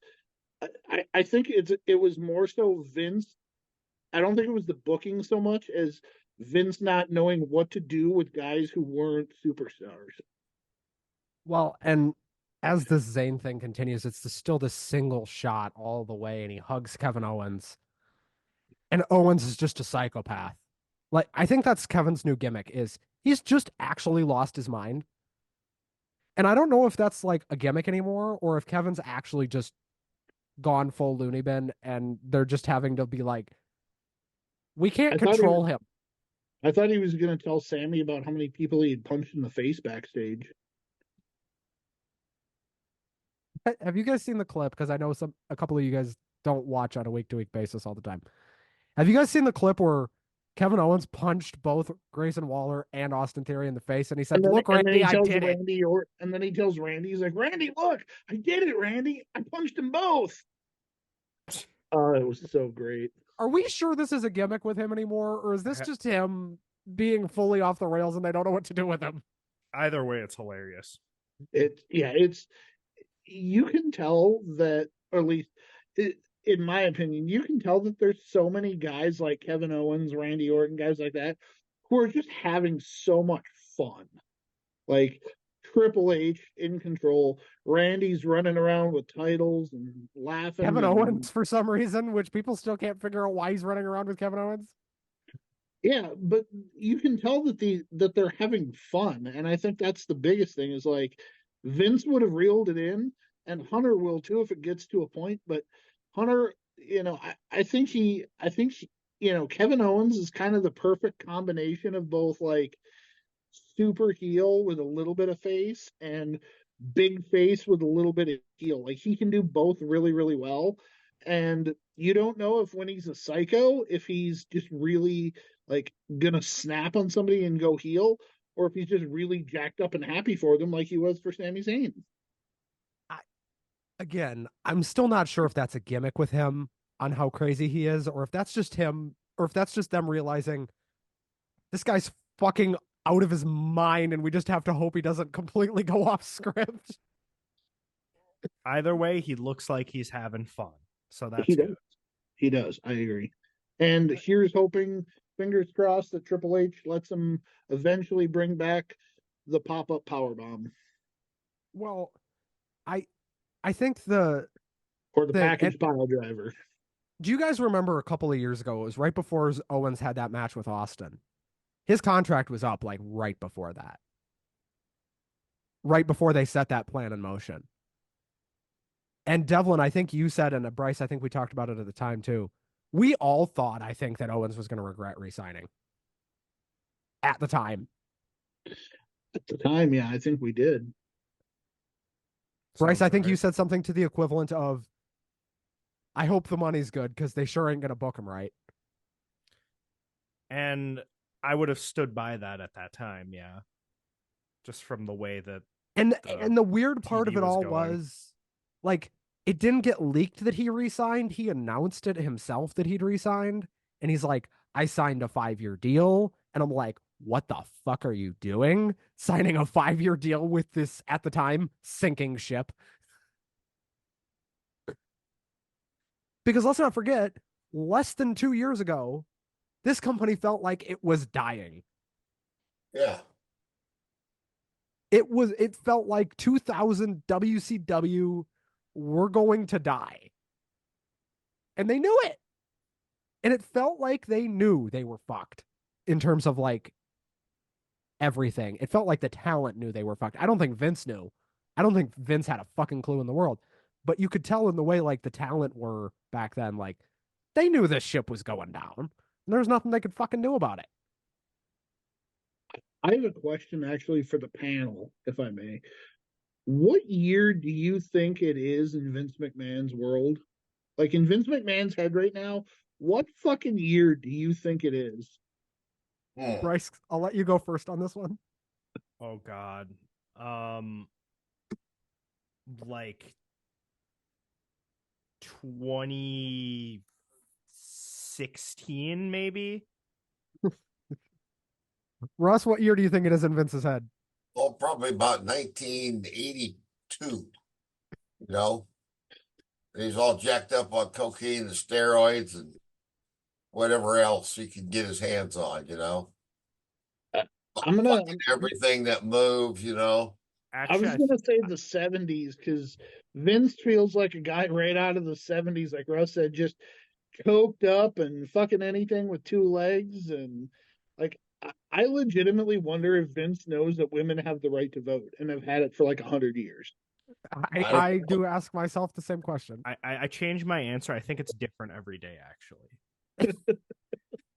I think it was more so Vince. I don't think it was the booking so much as Vince not knowing what to do with guys who weren't superstars. Well, and as this Zayn thing continues, it's still this single shot all the way, and he hugs Kevin Owens. And Owens is just a psychopath. Like, I think that's Kevin's new gimmick is he's just actually lost his mind. And I don't know if that's like a gimmick anymore or if Kevin's actually just gone full loony bin and they're just having to be like, we can't I thought he control him. I thought he was going to tell Sammy about how many people he had punched in the face backstage. Have you guys seen the clip? Because I know a couple of you guys don't watch on a week to week basis all the time. Have you guys seen the clip where Kevin Owens punched both Grayson Waller and Austin Theory in the face, and he said, "Look, And then Randy, he I tells did it." and then he tells Randy, he's like, Randy, look, I did it, Randy. I punched them both. Oh, it was so great. Are we sure this is a gimmick with him anymore, or is this just him being fully off the rails and they don't know what to do with him? Either way, it's hilarious. It's you can tell that, or at least in my opinion, you can tell that there's so many guys like Kevin Owens, Randy Orton, guys like that, who are just having so much fun. Like Triple H in control, Randy's running around with titles and laughing. Kevin and, Owens, for some reason, which people still can't figure out why he's running around with Kevin Owens. Yeah, but you can tell that they're having fun, and I think that's the biggest thing. Is like Vince would have reeled it in, and Hunter will too if it gets to a point. But Hunter, I think Kevin Owens is kind of the perfect combination of both like super heel with a little bit of face and big face with a little bit of heel. Like he can do both really, really well. And you don't know if when he's a psycho, if he's just really like gonna snap on somebody and go heel, or if he's just really jacked up and happy for them like he was for Sami Zayn. Again, I'm still not sure if that's a gimmick with him on how crazy he is, or if that's just him, or if that's just them realizing this guy's fucking out of his mind and we just have to hope he doesn't completely go off script. Either way, he looks like he's having fun. So that's He good. does. He does. I agree. And here's hoping, fingers crossed, that Triple H lets him eventually bring back the pop-up power bomb Well, I think the or the thing, package and pile driver. do you guys remember a couple of years ago? It was right before Owens had that match with Austin. His contract was up like right before that. Right before they set that plan in motion. And Devlin, I think you said, and Bryce, I think we talked about it at the time too. We all thought, I think, that Owens was going to regret re-signing at the time. At the time, yeah, I think we did. Bryce, Sounds I think right. you said something to the equivalent of, I hope the money's good because they sure ain't going to book him right. And I would have stood by that at that time, yeah. Just from the way that And the weird part TV of it was all going. was, like, it didn't get leaked that he re-signed. He announced it himself that he'd re-signed. And he's like, I signed a 5-year deal. And I'm like, what the fuck are you doing? Signing a 5-year deal with this, at the time, sinking ship. Because let's not forget, less than 2 years ago, this company felt like it was dying. Yeah. It felt like 2000 WCW were going to die. And they knew it. And it felt like they knew they were fucked in terms of like everything. It felt like the talent knew they were fucked. I don't think Vince knew. I don't think Vince had a fucking clue in the world. But you could tell in the way like the talent were back then, like they knew this ship was going down. And there was nothing they could fucking do about it. I have a question actually for the panel, if I may. What year do you think it is in Vince McMahon's world? Like in Vince McMahon's head right now, what fucking year do you think it is? Bryce, I'll let you go first on this one. Oh God. Like 2016 maybe. Russ, what year do you think it is in Vince's head? Well, probably about 1982. You know, he's all jacked up on cocaine and steroids and whatever else he can get his hands on. You know, I'm gonna. fucking everything that moves. You know, I was Actually, gonna say the 70s because Vince feels like a guy right out of the 70s, like Russ said, just coked up and fucking anything with two legs and Like, I legitimately wonder if Vince knows that women have the right to vote and have had it for like 100 years. I do ask myself the same question. I changed my answer. I think it's different every day, actually.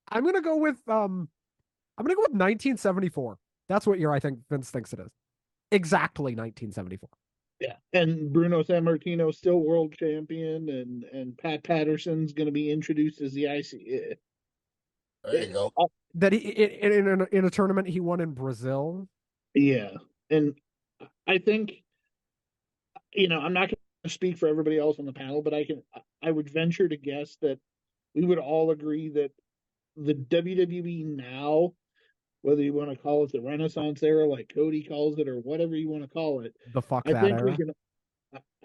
I'm gonna go with 1974. That's what year I think Vince thinks it is. Exactly 1974. Yeah, and Bruno Sammartino still world champion, and Pat Patterson's going to be introduced as the IC. There you go. That he in a tournament he won in Brazil. Yeah, and I think, I'm not going to speak for everybody else on the panel, but I would venture to guess that we would all agree that the WWE now, whether you want to call it the Renaissance era, like Cody calls it, or whatever you want to call it, The fuck I that think era.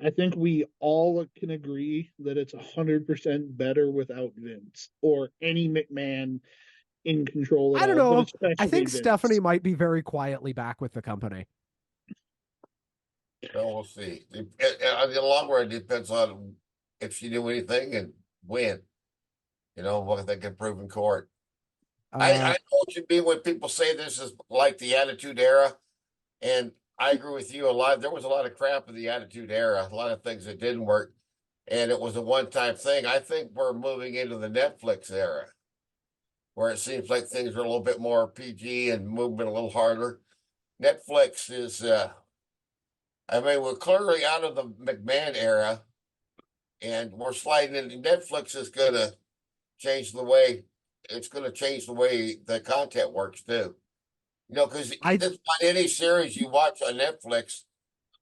I think we all can agree that it's 100% better without Vince or any McMahon in control at I don't all, but know. especially I think Vince. Stephanie might be very quietly back with the company. Well, we'll see. In the long run, it depends on if she knew anything and when. What they can prove in court. I know what you mean when people say this is like the Attitude Era, and I agree with you a lot. There was a lot of crap in the Attitude Era, a lot of things that didn't work, and it was a one-time thing. I think we're moving into the Netflix era, where it seems like things are a little bit more PG and moving a little harder. Netflix is, we're clearly out of the McMahon era, and we're sliding into Netflix is going to change the way it's going to change the way the content works too. Because on any series you watch on Netflix,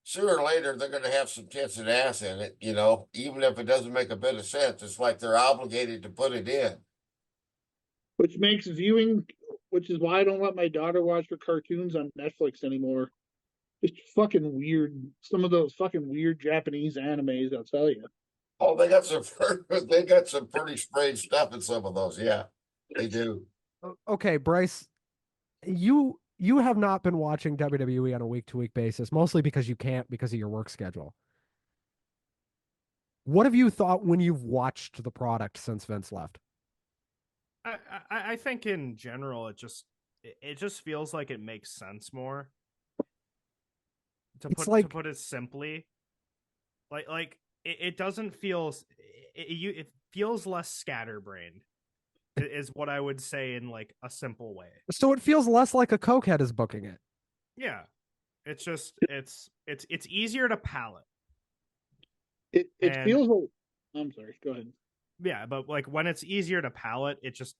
sooner or later they're going to have some tits and ass in it. Even if it doesn't make a bit of sense, it's like they're obligated to put it in. Which makes viewing, which is why I don't let my daughter watch her cartoons on Netflix anymore. It's fucking weird. Some of those fucking weird Japanese animes, I'll tell you. Oh, they got some pretty strange stuff in some of those. Yeah, they do. Okay, Bryce, you have not been watching WWE on a week-to-week basis, mostly because you can't because of your work schedule. What have you thought when you've watched the product since Vince left? I think in general it just feels like it makes sense more. To put it simply, it doesn't feel it feels less scatterbrained is what I would say in like a simple way. So it feels less like a cokehead is booking it. Yeah, it's just it's easier to palate. It feels. I'm sorry. Go ahead. Yeah, but like when it's easier to palate, it just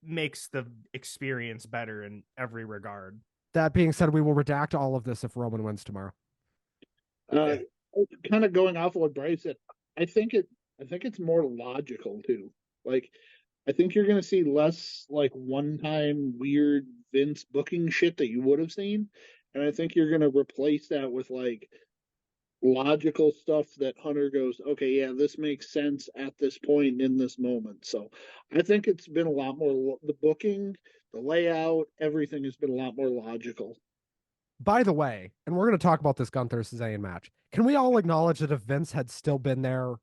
makes the experience better in every regard. That being said, we will redact all of this if Roman wins tomorrow. Kind of going off of what Bryce said, I think it's more logical too. Like, I think you're going to see less like one-time weird Vince booking shit that you would have seen, and I think you're going to replace that with like logical stuff that Hunter goes, okay, yeah, this makes sense at this point in this moment. So I think it's been a lot more the booking, the layout, everything has been a lot more logical. By the way, and we're going to talk about this Gunther Zayn match. Can we all acknowledge that if Vince had still been there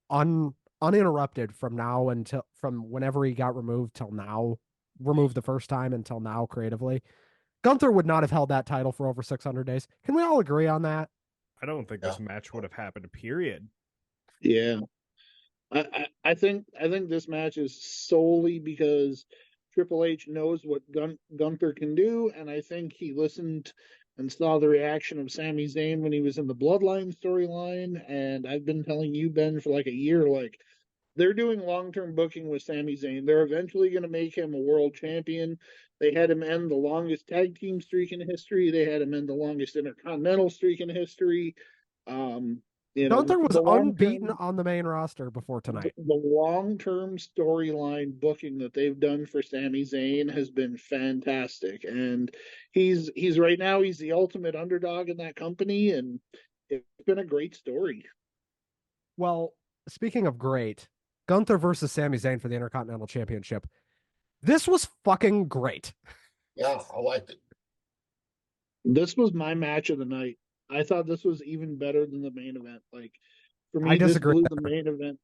uninterrupted from whenever he got removed till now, removed the first time until now creatively, Gunther would not have held that title for over 600 days. Can we all agree on that? I don't think this match would have happened, period. Yeah. I think this match is solely because Triple H knows what Gunther can do, and I think he listened and saw the reaction of Sami Zayn when he was in the Bloodline storyline. And I've been telling you, Ben, for like a year, like they're doing long-term booking with Sami Zayn. They're eventually going to make him a world champion. They had him end the longest tag team streak in history. They had him end the longest intercontinental streak in history. Gunther was unbeaten on the main roster before tonight. The long-term storyline booking that they've done for Sami Zayn has been fantastic, and he's right now he's the ultimate underdog in that company, and it's been a great story. Well, speaking of great, Gunther versus Sami Zayn for the Intercontinental Championship. This was fucking great. Yeah, I liked it. This was my match of the night. I thought this was even better than the main event. Like, for me, I disagree. this blew the main event.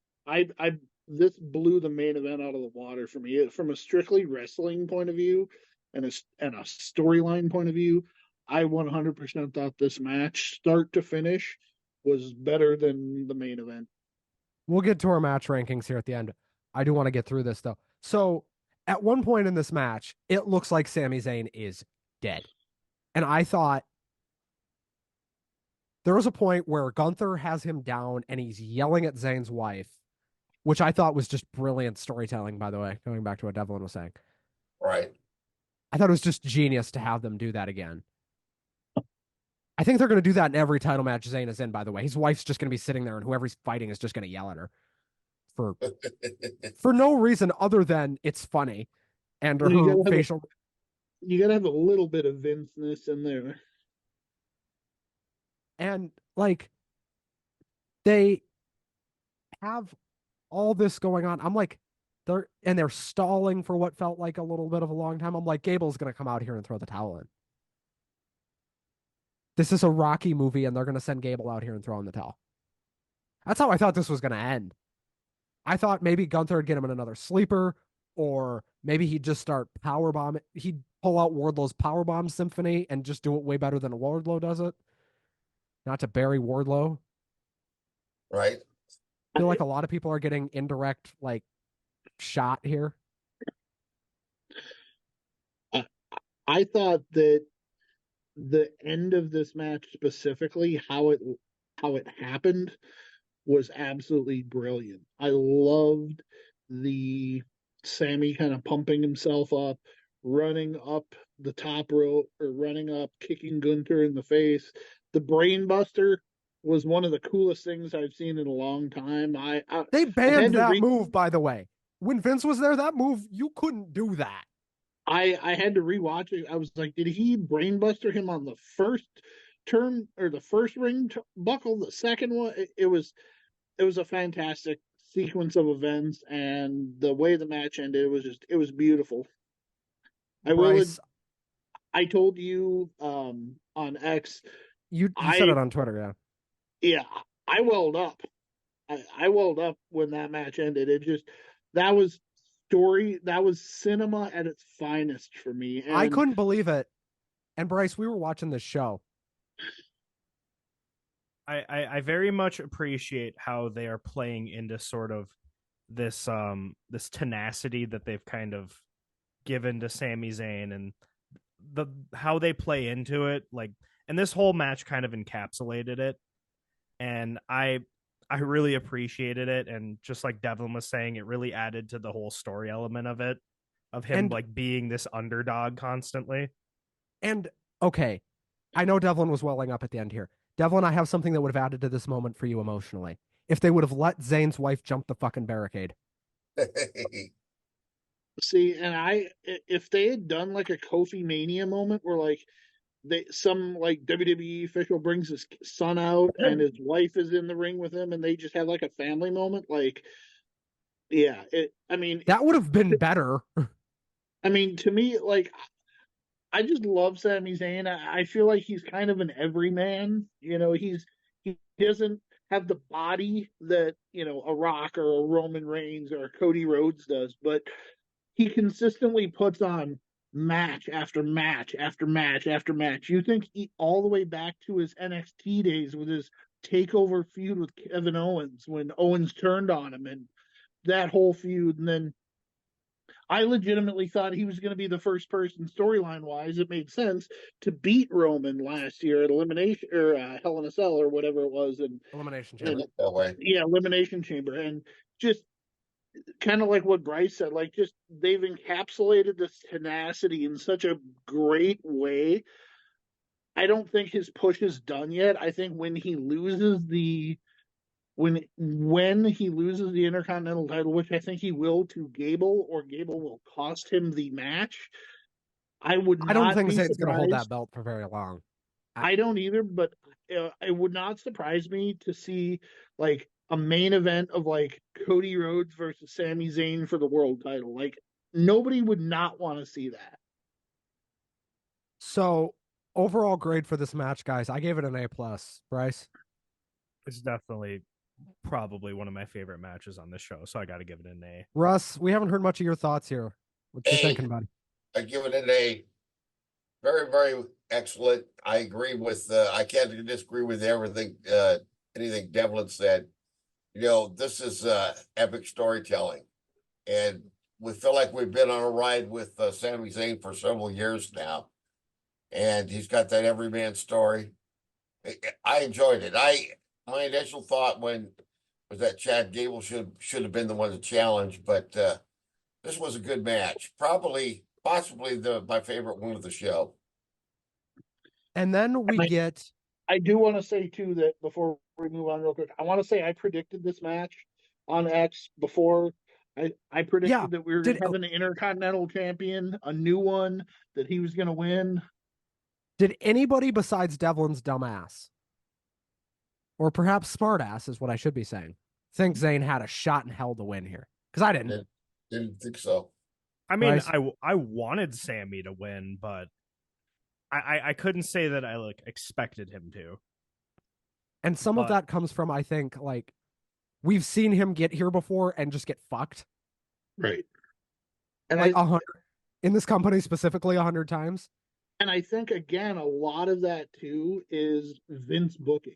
this blew the main event out of the water for me. From a strictly wrestling point of view and a storyline point of view, I 100% thought this match, start to finish, was better than the main event. We'll get to our match rankings here at the end. I do want to get through this though. So at one point in this match, it looks like Sami Zayn is dead. And I thought there was a point where Gunther has him down and he's yelling at Zayn's wife, which I thought was just brilliant storytelling, by the way, going back to what Devlin was saying. Right. I thought it was just genius to have them do that again. I think they're going to do that in every title match Zayn is in, by the way. His wife's just going to be sitting there and whoever he's fighting is just going to yell at her for no reason other than it's funny and her facial. You got to have a little bit of Vince-ness in there. And like they have all this going on. I'm like, they're stalling for what felt like a little bit of a long time. I'm like, Gable's going to come out here and throw the towel in. This is a Rocky movie, and they're going to send Gable out here and throw in the towel. That's how I thought this was going to end. I thought maybe Gunther would get him in another sleeper, or maybe he'd just start powerbomb. He'd pull out Wardlow's powerbomb symphony and just do it way better than Wardlow does it. Not to bury Wardlow. Right. I feel like a lot of people are getting indirect, like, shot here. I thought that the end of this match specifically, how it happened, was absolutely brilliant. I loved the Sammy kind of pumping himself up, running up the top rope, or running up, kicking Gunther in the face. The brainbuster was one of the coolest things I've seen in a long time. They banned that move, by the way. When Vince was there, that move, you couldn't do that. I had to rewatch it. I was like, did he brainbuster him on the first turn or the first ring buckle? The second one, it was a fantastic sequence of events, and the way the match ended, it was beautiful. I told you on X. You said it on Twitter, yeah. Yeah, I welled up. I welled up when that match ended. That was cinema at its finest for me. And I couldn't believe it. And Bryce, we were watching this show. I very much appreciate how they are playing into sort of this this tenacity that they've kind of given to Sami Zayn, and how they play into it, like, and this whole match kind of encapsulated it, and I really appreciated it. And just like Devlin was saying, it really added to the whole story element of it, of him like being this underdog constantly. And okay, I know Devlin was welling up at the end here. Devlin, I have something that would have added to this moment for you emotionally. If they would have let Zayn's wife jump the fucking barricade. See, and if they had done like a Kofi Mania moment where like some like WWE official brings his son out and his wife is in the ring with him and they just have like a family moment, like, yeah, that would have been better. I mean, to me, like, I just love Sami Zayn. I feel like he's kind of an everyman. You know, he doesn't have the body that, you know, a Rock or a Roman Reigns or a Cody Rhodes does, but he consistently puts on match after match after match after match. You think all the way back to his NXT days with his takeover feud with Kevin Owens, when Owens turned on him, and that whole feud. And then I legitimately thought he was going to be the first person, storyline wise, it made sense, to beat Roman last year at Elimination or Hell in a Cell or whatever it was, and Elimination Chamber. Yeah, Elimination Chamber, and just kind of like what Bryce said, like, just they've encapsulated this tenacity in such a great way. I don't think his push is done yet. I think when he loses the Intercontinental title, which I think he will, to Gable, or Gable will cost him the match, I don't think Zayn's going to hold that belt for very long. I don't either, but it would not surprise me to see like a main event of like Cody Rhodes versus Sami Zayn for the world title. Like, nobody would not want to see that. So overall grade for this match, guys, I gave it an A+. Bryce? It's definitely probably one of my favorite matches on this show, so I got to give it an A. Russ, we haven't heard much of your thoughts here. What you thinking, buddy? I give it an A. Very, very excellent. I agree with. I can't disagree with everything. Anything Devlin said. This is epic storytelling, and we feel like we've been on a ride with Sami Zayn for several years now, and he's got that everyman story. I enjoyed it. My initial thought was that Chad Gable should have been the one to challenge, but this was a good match. Possibly my favorite one of the show. And then we get. I do want to say too that before we move on real quick, I want to say I predicted this match on X before. I predicted that we were going to have an Intercontinental Champion, a new one, that he was going to win. Did anybody besides Devlin's dumbass, or perhaps smartass is what I should be saying, think Zayn had a shot in hell to win here? Because I didn't. Didn't think so. I mean, I wanted Sammy to win, but I couldn't say that I expected him to. And some of that comes from, I think, we've seen him get here before and just get fucked. Right. And 100 in this company specifically 100 times. And I think, again, a lot of that, too, is Vince booking.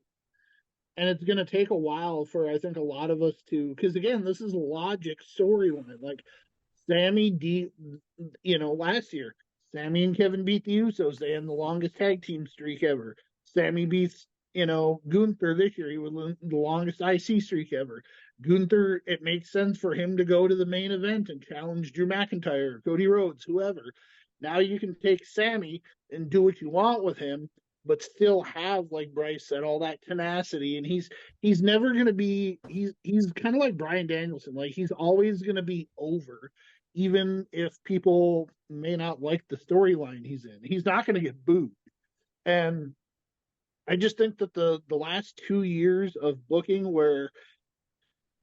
And it's going to take a while for, I think, a lot of us to... Because, again, this is logic storyline. Like, last year, Sammy and Kevin beat the Usos. They had the longest tag team streak ever. Sammy beats, Gunther this year. He was the longest IC streak ever. Gunther, it makes sense for him to go to the main event and challenge Drew McIntyre, Cody Rhodes, whoever. Now you can take Sammy and do what you want with him, but still have, like Bryce said, all that tenacity. And he's never going to be, he's kind of like Bryan Danielson. Like, he's always going to be over, even if people may not like the storyline he's in. He's not going to get booed. And I just think that the last 2 years of booking where,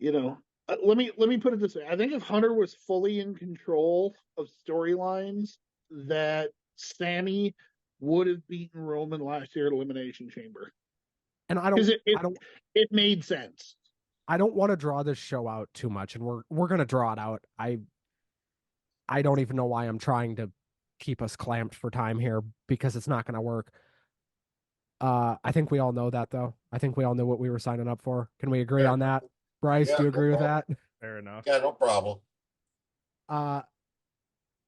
let me put it this way. I think if Hunter was fully in control of storylines, that Sammy would have beaten Roman last year at Elimination Chamber. And it made sense. I don't want to draw this show out too much, and we're going to draw it out. I don't even know why I'm trying to keep us clamped for time here, because it's not going to work. I think we all know that, though. I think we all know what we were signing up for. Can we agree on that? Bryce, do you agree with that? Fair enough. Yeah, no problem.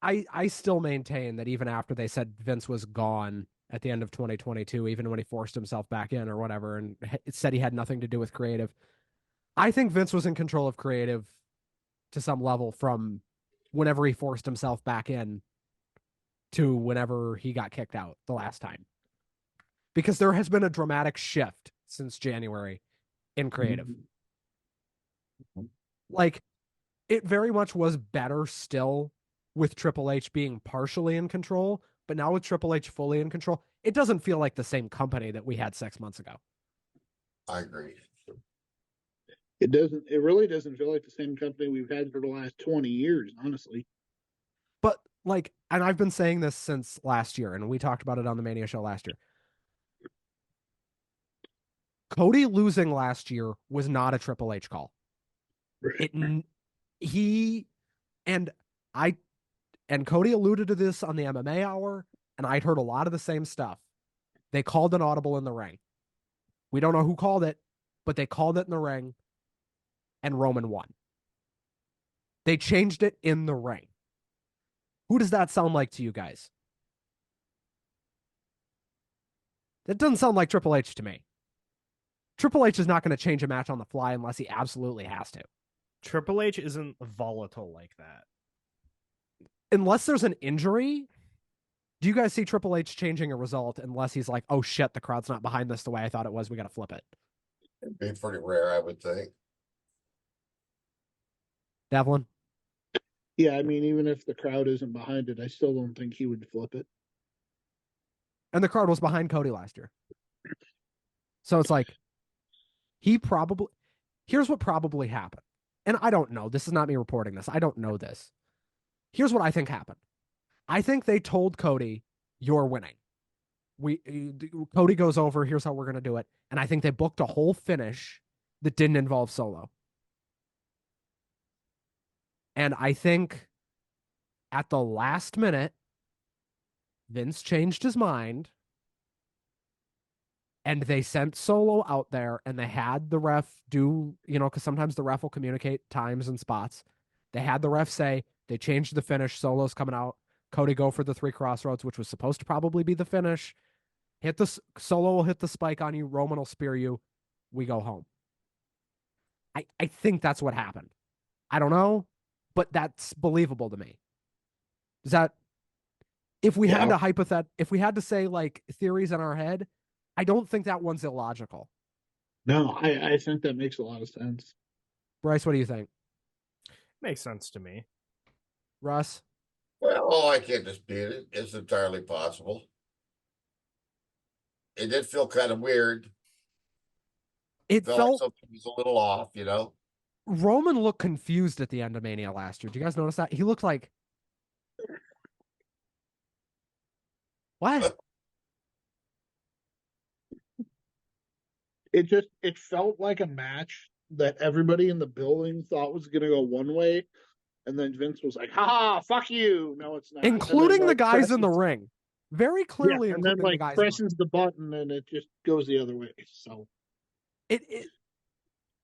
I still maintain that even after they said Vince was gone at the end of 2022, even when he forced himself back in or whatever, and it said he had nothing to do with creative, I think Vince was in control of creative to some level from whenever he forced himself back in to whenever he got kicked out the last time. Because there has been a dramatic shift since January in creative. Like, it very much was better still with Triple H being partially in control, but now with Triple H fully in control, it doesn't feel like the same company that we had 6 months ago. I agree. It really doesn't feel like the same company we've had for the last 20 years, honestly. But, and I've been saying this since last year, and we talked about it on the Mania show last year. Cody losing last year was not a Triple H call. And Cody alluded to this on the MMA Hour, and I'd heard a lot of the same stuff. They called an audible in the ring. We don't know who called it, but they called it in the ring, and Roman won. They changed it in the ring. Who does that sound like to you guys? That doesn't sound like Triple H to me. Triple H is not going to change a match on the fly unless he absolutely has to. Triple H isn't volatile like that. Unless there's an injury, do you guys see Triple H changing a result unless he's like, oh shit, the crowd's not behind this the way I thought it was, we got to flip it? It'd be pretty rare, I would think. Devlin? Yeah, I mean, even if the crowd isn't behind it, I still don't think he would flip it. And the crowd was behind Cody last year. So it's like, here's what probably happened. And I don't know. This is not me reporting this. I don't know this. Here's what I think happened. I think they told Cody, you're winning. Cody goes over, here's how we're going to do it. And I think they booked a whole finish that didn't involve Solo. And I think at the last minute, Vince changed his mind and they sent Solo out there and they had the ref do, because sometimes the ref will communicate times and spots. They had the ref say, they changed the finish. Solo's coming out. Cody, go for the 3 crossroads, which was supposed to probably be the finish. Solo will hit the spike on you. Roman will spear you. We go home. I think that's what happened. I don't know, but that's believable to me. Is that if we had to say like theories in our head, I don't think that one's illogical. No, I think that makes a lot of sense. Bryce, what do you think? Makes sense to me. Russ? Well, I can't dispute it. It's entirely possible. It did feel kind of weird. It Felt like something was a little off, Roman looked confused at the end of Mania last year. Do you guys notice that? He looked like, what? It felt like a match that everybody in the building thought was going to go one way, and then Vince was like, "Ha, fuck you!" No, it's not. Including the guys in the ring, very clearly. Yeah, and then including the guys presses the button, and it just goes the other way. So it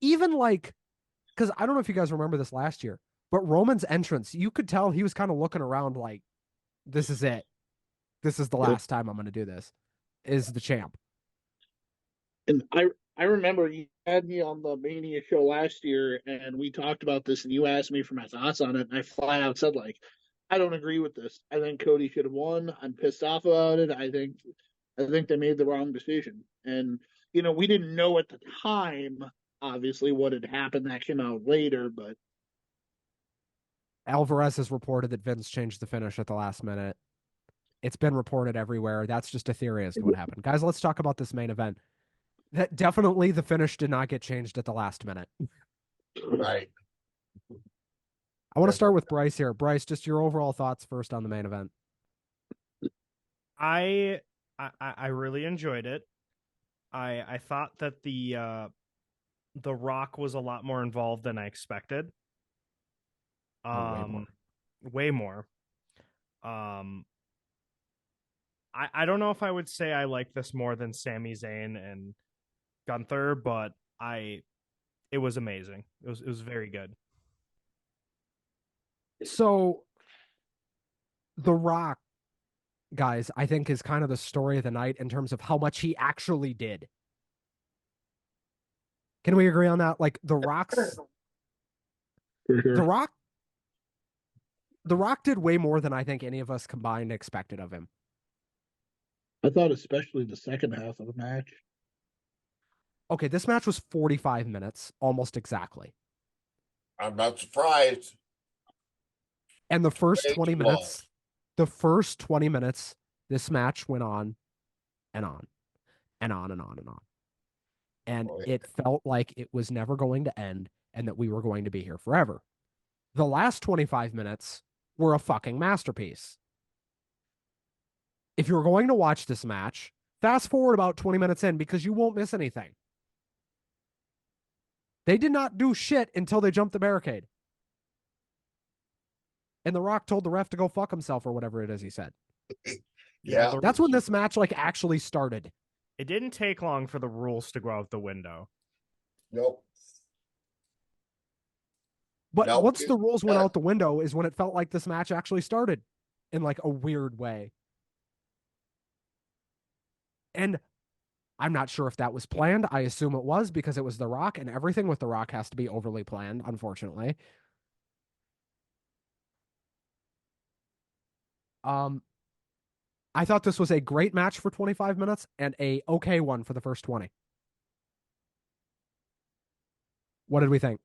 even like, because I don't know if you guys remember this last year, but Roman's entrance, you could tell he was kind of looking around like, "This is it. This is the last time I'm going to do this. Is the champ." And I remember you had me on the Mania show last year, and we talked about this, and you asked me for my thoughts on it, and I flat out said, like, I don't agree with this. I think Cody should have won. I'm pissed off about it. I think they made the wrong decision. And, we didn't know at the time, obviously, what had happened. That came out later, but Alvarez has reported that Vince changed the finish at the last minute. It's been reported everywhere. That's just a theory as to what happened. Guys, let's talk about this main event. That definitely the finish did not get changed at the last minute. Right. I want to start with Bryce here. Bryce, just your overall thoughts first on the main event. I really enjoyed it. I thought that the Rock was a lot more involved than I expected. Way more. I don't know if I would say I like this more than Sami Zayn and Gunther, but it was amazing. It was very good. So The Rock, guys, I think is kind of the story of the night in terms of how much he actually did. Can we agree on that? Like The Rock's The Rock did way more than I think any of us combined expected of him. I thought especially the second half of the match. Okay, this match was 45 minutes, almost exactly. I'm not surprised. And the first 20 minutes, this match went on and on and on and on and on. And it felt like it was never going to end and that we were going to be here forever. The last 25 minutes were a fucking masterpiece. If you're going to watch this match, fast forward about 20 minutes in because you won't miss anything. They did not do shit until they jumped the barricade. And The Rock told the ref to go fuck himself or whatever it is he said. Yeah. That's when this match actually started. It didn't take long for the rules to go out the window. Nope. But once the rules went out the window is when it felt like this match actually started in like a weird way. And I'm not sure if that was planned. I assume it was because it was The Rock, and everything with The Rock has to be overly planned, unfortunately. I thought this was a great match for 25 minutes and a okay one for the first 20. What did we think?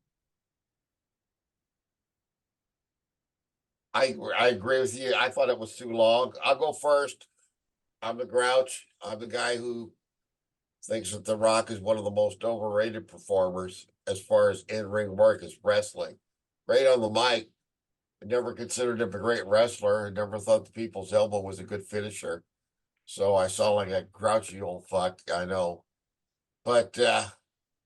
I agree with you. I thought it was too long. I'll go first. I'm the Grouch. I'm the guy who thinks that The Rock is one of the most overrated performers as far as in-ring work is wrestling. Great on the mic. I never considered him a great wrestler. I never thought the People's Elbow was a good finisher. So I saw like a grouchy old fuck, I know. But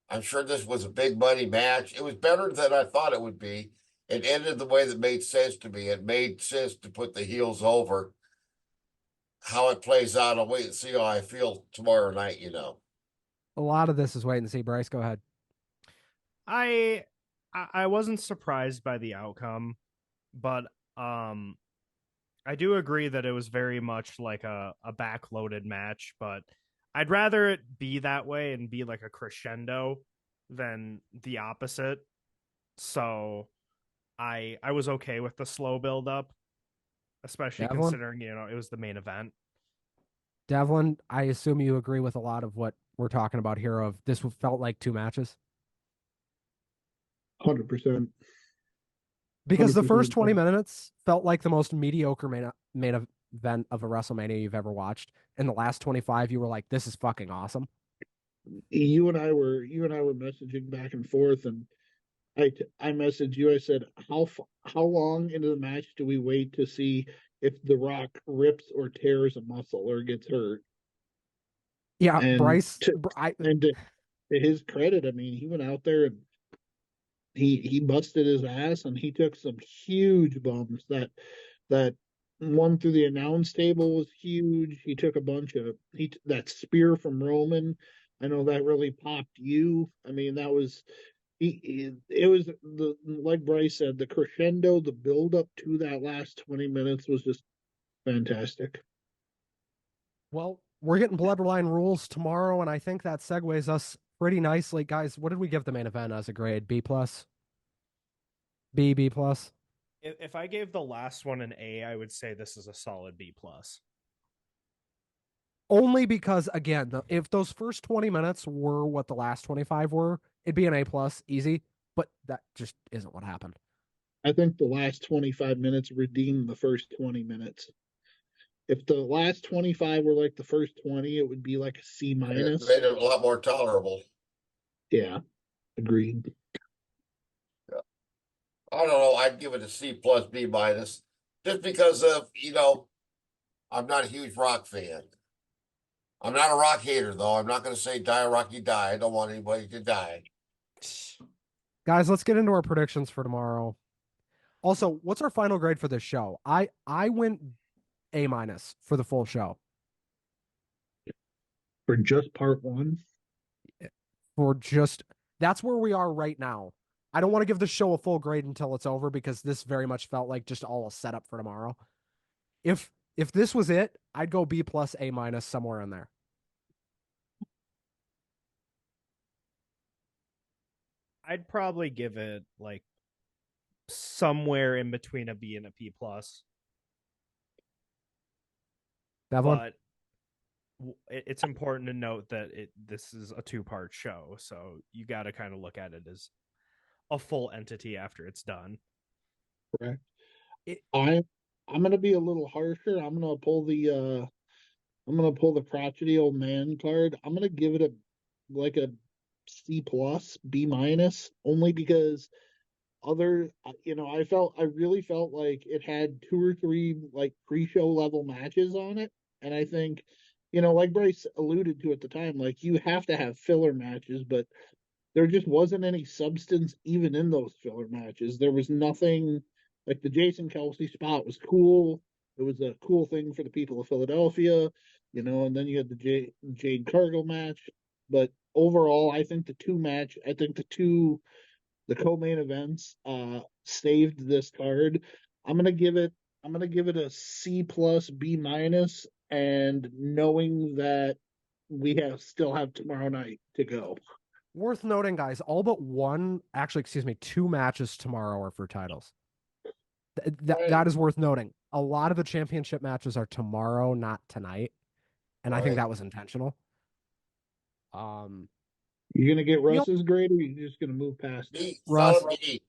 I'm sure this was a big money match. It was better than I thought it would be. It ended the way that made sense to me. It made sense to put the heels over. How it plays out, I'll wait and see how I feel tomorrow night, you know. A lot of this is wait and see. Bryce, go ahead. I wasn't surprised by the outcome, but I do agree that it was very much like a backloaded match, but I'd rather it be that way and be like a crescendo than the opposite. So I was okay with the slow build up, especially Devlin? considering, it was the main event. Devlin, I assume you agree with a lot of what we're talking about here. Of this felt like two matches 100%. because the first 100%. 20 minutes felt like the most mediocre main event of a WrestleMania you've ever watched. In the last 25, you were like, "This is fucking awesome." You and I were messaging back and forth, and I messaged you. I said, how long into the match do we wait to see if The Rock rips or tears a muscle or gets hurt? Yeah, And Bryce, to his credit, I mean, he went out there and he busted his ass, and he took some huge bumps. That one through the announce table was huge. He took a bunch of that spear from Roman. I know that really popped you. I mean, that was it was the like Bryce said, the crescendo, the build up to that last 20 minutes was just fantastic. well, we're getting Bloodline Rules tomorrow, and I think that segues us pretty nicely, guys. What did we give the main event as a grade? B plus, B plus. If I gave the last one an A, I would say this is a solid B plus. Only because, again, if those first 20 minutes were what the last 25 were, it'd be an A plus, easy. But that just isn't what happened. I think the last 25 minutes redeemed the first 20 minutes. If the last 25 were like the first 20, it would be like a C It minus. made it a lot more tolerable. Yeah, agreed. Yeah. I don't know. I'd give it a C plus, B minus, just because of, I'm not a huge Rock fan. I'm not a Rock hater, though. I'm not going to say die, Rocky, die. I don't want anybody to die. Guys, let's get into our predictions for tomorrow. Also, what's our final grade for this show? I went A minus for the full show. For just part one? That's where we are right now. I don't want to give the show a full grade until it's over because this very much felt like just all a setup for tomorrow. If this was it, I'd go B plus, A minus, somewhere in there. I'd probably give it like somewhere in between a B and a B plus. Devlin? But it's important to note that this is a two-part show, so you got to kind of look at it as a full entity after it's done. Correct. I'm gonna be a little harsher. I'm gonna pull the crotchety old man card. I'm gonna give it a C plus, B minus, only because I really felt like it had two or three like pre-show level matches on it, and I think, like Bryce alluded to at the time, like you have to have filler matches, but there just wasn't any substance even in those filler matches. There was nothing. Like the Jason Kelsey spot was cool. It was a cool thing for the people of Philadelphia, and then you had the Jade Cargill match. But overall, I think the co-main events saved this card. I'm gonna give it a C plus, B minus, and knowing that we still have tomorrow night to go. Worth noting, guys, all but two matches tomorrow are for titles. That is worth noting. A lot of the championship matches are tomorrow, not tonight. And I think that was intentional. You're gonna get Russ's grade, or you're just gonna move past it? Russ. Solid B.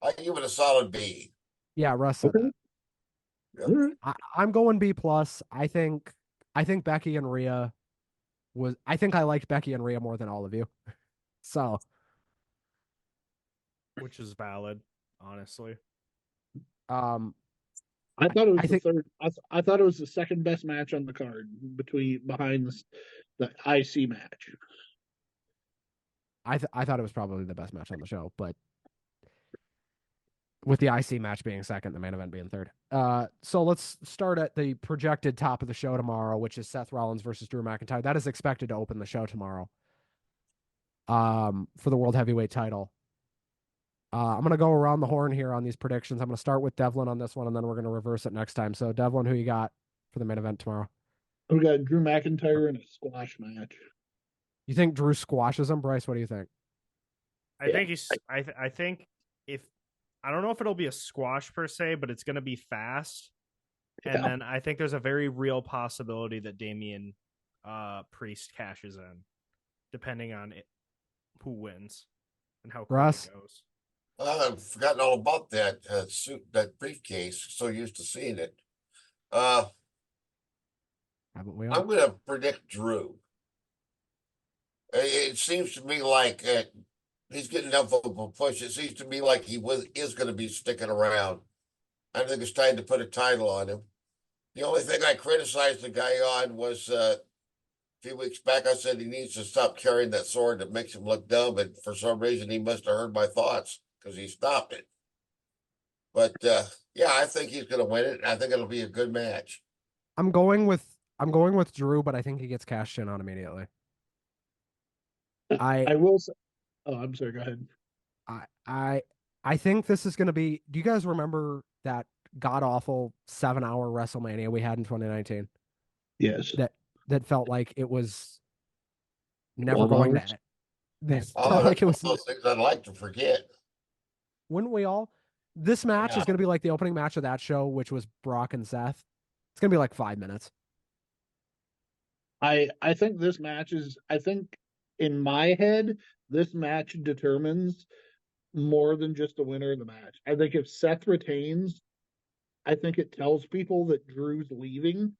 I give it a solid B. Yeah, Russ said that. Yeah. I'm going B plus. I think Becky and Rhea I liked Becky and Rhea more than all of you. So, which is valid, honestly. I thought it was the third. I thought it was the second best match on the card behind the IC match. I thought it was probably the best match on the show, but with the IC match being second, the main event being third. So let's start at the projected top of the show tomorrow, which is Seth Rollins versus Drew McIntyre. That is expected to open the show tomorrow. For the World Heavyweight title. I'm going to go around the horn here on these predictions. I'm going to start with Devlin on this one, and then we're going to reverse it next time. So, Devlin, who you got for the main event tomorrow? We got Drew McIntyre in a squash match. You think Drew squashes him, Bryce? What do you think? I think he's. I think if I don't know if it'll be a squash per se, but it's going to be fast. And then I think there's a very real possibility that Damian Priest cashes in, depending on who wins and how quick Russ? it goes. I've forgotten all about that suit, that briefcase. So used to seeing it. Haven't we all? I'm going to predict Drew. It seems to me like he's getting enough of a push. It seems to me like he is going to be sticking around. I think it's time to put a title on him. The only thing I criticized the guy on was a few weeks back. I said he needs to stop carrying that sword that makes him look dumb, and for some reason he must have heard my thoughts because he stopped it. But yeah, I think he's going to win it. I think it'll be a good match. I'm going with Drew, but I think he gets cashed in on immediately. I will say. Oh, I'm sorry. Go ahead. I think this is going to be. Do you guys remember that god awful 7-hour WrestleMania we had in 2019? Yes. That felt like it was never 12 going hours? to. That Oh, felt like it that's was. one of those things I'd like to forget. Wouldn't we all? This match Yeah. is going to be like the opening match of that show, which was Brock and Seth. It's going to be like 5 minutes. I think this match is. I think in my head, this match determines more than just the winner of the match. I think if Seth retains, I think it tells people that Drew's leaving.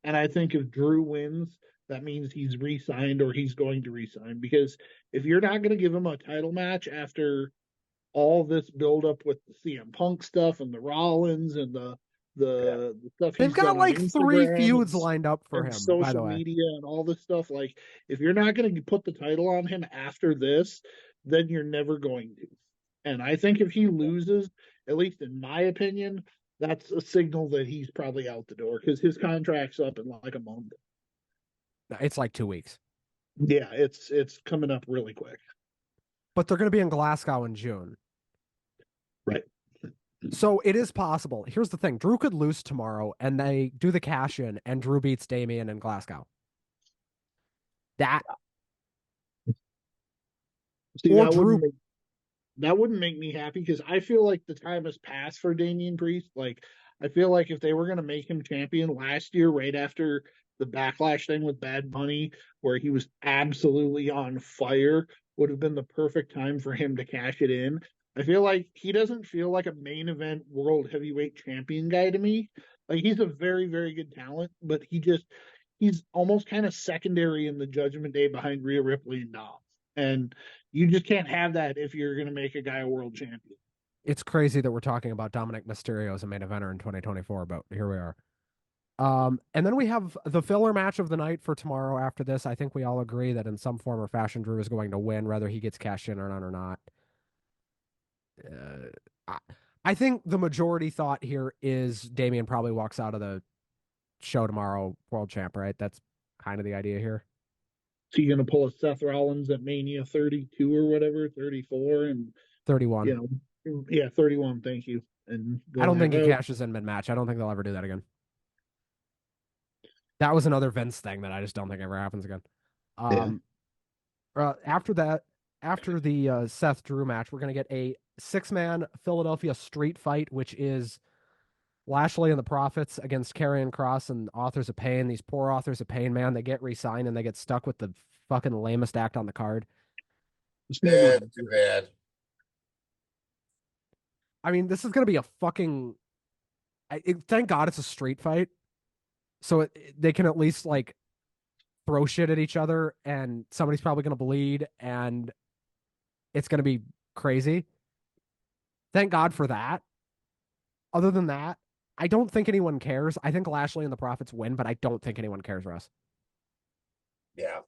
And I think if Drew wins, that means he's re-signed or he's going to re-sign. Because if you're not going to give him a title match after all this buildup with the CM Punk stuff and the Rollins and the stuff They've he's got done on like 3 Instagram feuds and, lined up for and him, by social the way. media and all this stuff, like if you're not going to put the title on him after this, then you're never going to. And I think if he loses, at least in my opinion, that's a signal that he's probably out the door because his contract's up in like a month. It's like 2 weeks. Yeah, it's coming up really quick. But they're going to be in Glasgow in June. Right. So it is possible. Here's the thing. Drew could lose tomorrow and they do the cash in and Drew beats Damian in Glasgow. That. See, or that Drew. wouldn't make me happy because I feel like the time has passed for Damian Priest. Like, I feel like if they were going to make him champion last year, right after the backlash thing with Bad Bunny, where he was absolutely on fire, would have been the perfect time for him to cash it in. I feel like he doesn't feel like a main event world heavyweight champion guy to me. Like, he's a very, very good talent, but he's almost kind of secondary in the Judgment Day behind Rhea Ripley and Dom. And you just can't have that if you're going to make a guy a world champion. It's crazy that we're talking about Dominic Mysterio as a main eventer in 2024, but here we are. And then we have the filler match of the night for tomorrow after this. I think we all agree that in some form or fashion, Drew is going to win, whether he gets cashed in or not. I think the majority thought here is Damian probably walks out of the show tomorrow world champ, right? That's kind of the idea here. So you're going to pull a Seth Rollins at Mania 32 or whatever, 34 and 31. you know, yeah, 31. Thank you. And I don't think he cashes in mid-match. I don't think they'll ever do that again. That was another Vince thing that I just don't think ever happens again. After that, after the Seth Drew match, we're going to get a 6-man Philadelphia street fight, which is Lashley and the Profits against Karrion Kross and Authors of Pain. These poor Authors of Pain, man, they get re-signed and they get stuck with the fucking lamest act on the card. Yeah, too bad. I mean, this is going to be a fucking... thank God it's a street fight. So they can at least, like, throw shit at each other and somebody's probably going to bleed and it's going to be crazy. Thank God for that. Other than that, I don't think anyone cares. I think Lashley and the Profits win, but I don't think anyone cares, Russ. Yeah.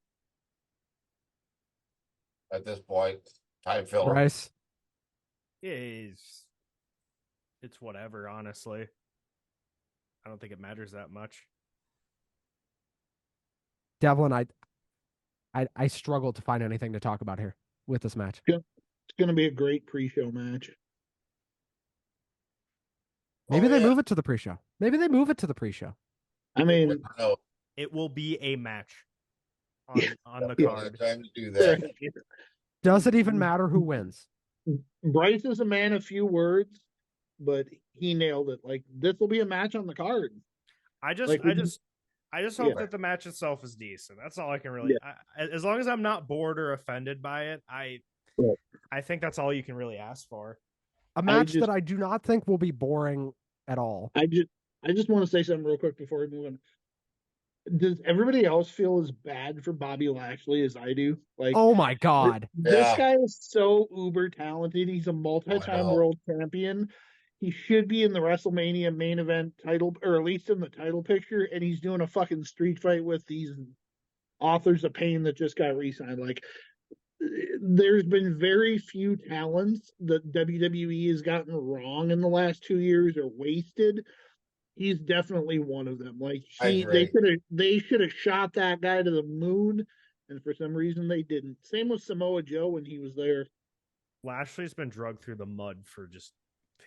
at this point. Time filler. Bryce. It's whatever, honestly. I don't think it matters that much. Devlin, I struggle to find anything to talk about here with this match. Yeah. It's going to be a great pre-show match. Maybe they move it to the pre-show. Maybe they move it to the pre-show. I mean, it will be a match on the card. Time to do that. Does it even matter who wins? Bryce is a man of few words, but he nailed it. Like, this will be a match on the card. I just hope that the match itself is decent. That's all I can really. As long as I'm not bored or offended by it, I think that's all you can really ask for. A match that I do not think will be boring at all. I just want to say something real quick before we move on. Does everybody else feel as bad for Bobby Lashley as I do? Like, oh my God. This guy is so uber talented. He's a multi-time world champion. He should be in the WrestleMania main event title, or at least in the title picture, and he's doing a fucking street fight with these authors of pain that just got re-signed. Like, there's been very few talents that WWE has gotten wrong in the last 2 years or wasted. He's definitely one of them. Like, they should have shot that guy to the moon, and for some reason they didn't. Same with Samoa Joe when he was there. Lashley's been drugged through the mud for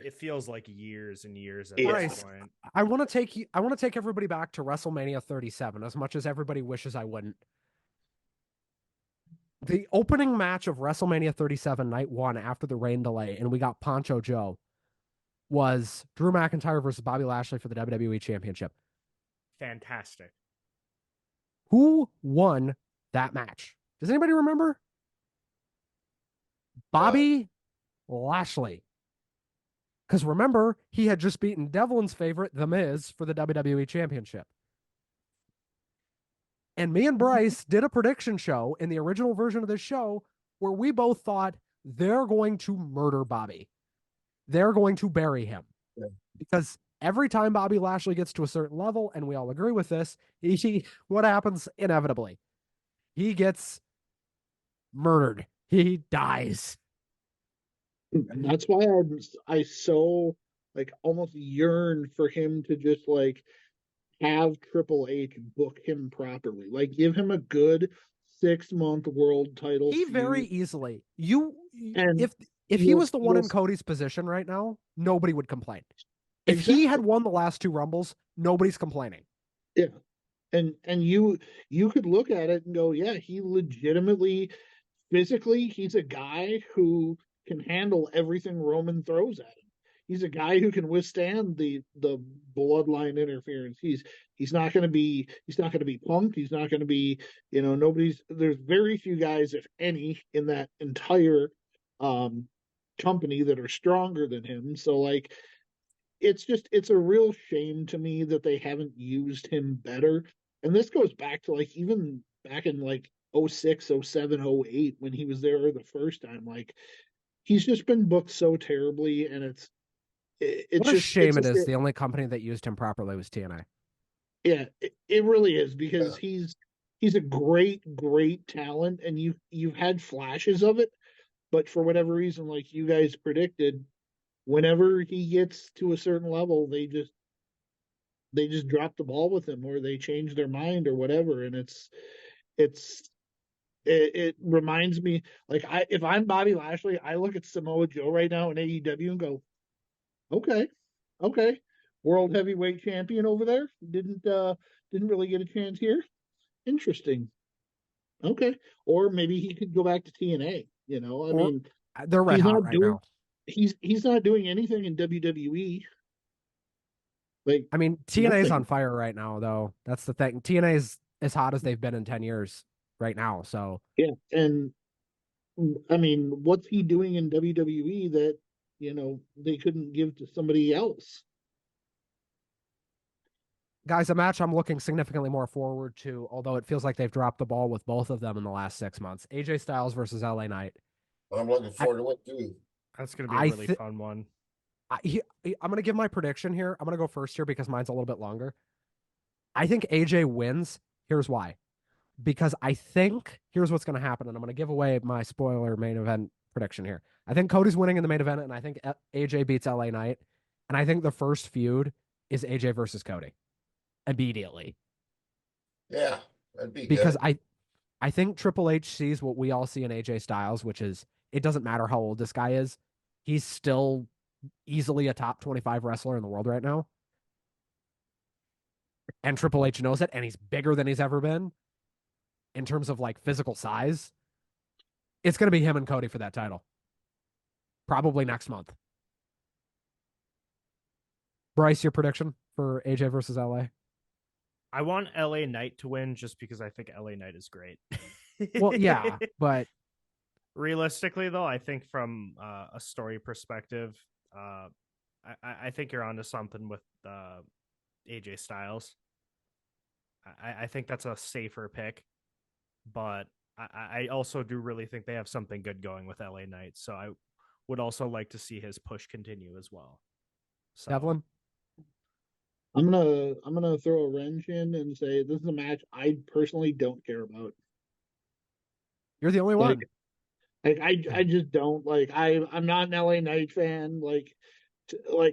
it feels like years and years at this point. I want to take everybody back to WrestleMania 37 as much as everybody wishes I wouldn't. The opening match of WrestleMania 37 night 1 after the rain delay, and we got Poncho Joe, was Drew McIntyre versus Bobby Lashley for the WWE Championship. Fantastic. Who won that match? Does anybody remember? Bobby Lashley. Because remember, he had just beaten Devlin's favorite, The Miz, for the WWE Championship. And me and Bryce did a prediction show in the original version of this show where we both thought they're going to murder Bobby. They're going to bury him. Yeah. Because every time Bobby Lashley gets to a certain level, and we all agree with this, what happens inevitably? He gets murdered. He dies. And that's why I so like almost yearn for him to just like have Triple H book him properly. Like, give him a good 6-month world title. He very easily. If he was the one in Cody's position right now, nobody would complain. If he had won the last 2 Rumbles, nobody's complaining. Yeah. And you could look at it and go, yeah, he legitimately, physically, he's a guy who can handle everything Roman throws at him. He's a guy who can withstand the bloodline interference. He's not going to be punked. He's not going to be, there's very few guys, if any, in that entire company that are stronger than him. So like, it's a real shame to me that they haven't used him better. And this goes back to like even back in like 06, 07, 08 when he was there the first time. Like, he's just been booked so terribly, and it's what a shame it is. The only company that used him properly was TNA. Yeah, it really is, because he's a great talent, and you've had flashes of it, but for whatever reason, like you guys predicted, whenever he gets to a certain level, they just drop the ball with him, or they change their mind or whatever, and it reminds me, like, if I'm Bobby Lashley, I look at Samoa Joe right now in AEW and go, okay, world heavyweight champion over there, didn't really get a chance here. Interesting. Okay, or maybe he could go back to TNA. I mean, they're red hot right now. He's not doing anything in WWE. Like, I mean, TNA's on fire right now, though. That's the thing. TNA is as hot as they've been in 10 years right now. So yeah, and I mean, what's he doing in WWE that they couldn't give to somebody else? Guys, a match I'm looking significantly more forward to, although it feels like they've dropped the ball with both of them in the last 6 months. AJ Styles versus LA Knight. I'm looking forward to it too. That's going to be a really fun one. I'm going to give my prediction here. I'm going to go first here because mine's a little bit longer. I think AJ wins. Here's why. because I think here's what's going to happen, and I'm going to give away my spoiler main event prediction here. I think Cody's winning in the main event, and I think AJ beats LA Knight, and I think the first feud is AJ versus Cody immediately. Yeah, that'd be Because good. I think Triple H sees what we all see in AJ Styles, which is it doesn't matter how old this guy is, he's still easily a top 25 wrestler in the world right now. And Triple H knows it, and he's bigger than he's ever been in terms of like physical size. It's going to be him and Cody for that title. Probably next month. Bryce, your prediction for AJ versus LA? I want LA Knight to win just because I think LA Knight is great. Well, yeah, but realistically, though, I think from a story perspective, I think you're onto something with AJ Styles. I think that's a safer pick, but I also do really think they have something good going with LA Knight. So I would also like to see his push continue as well. So, Devlin? I'm gonna throw a wrench in and say this is a match I personally don't care about. You're the only one. I just don't like. I'm not an LA Knight fan. Like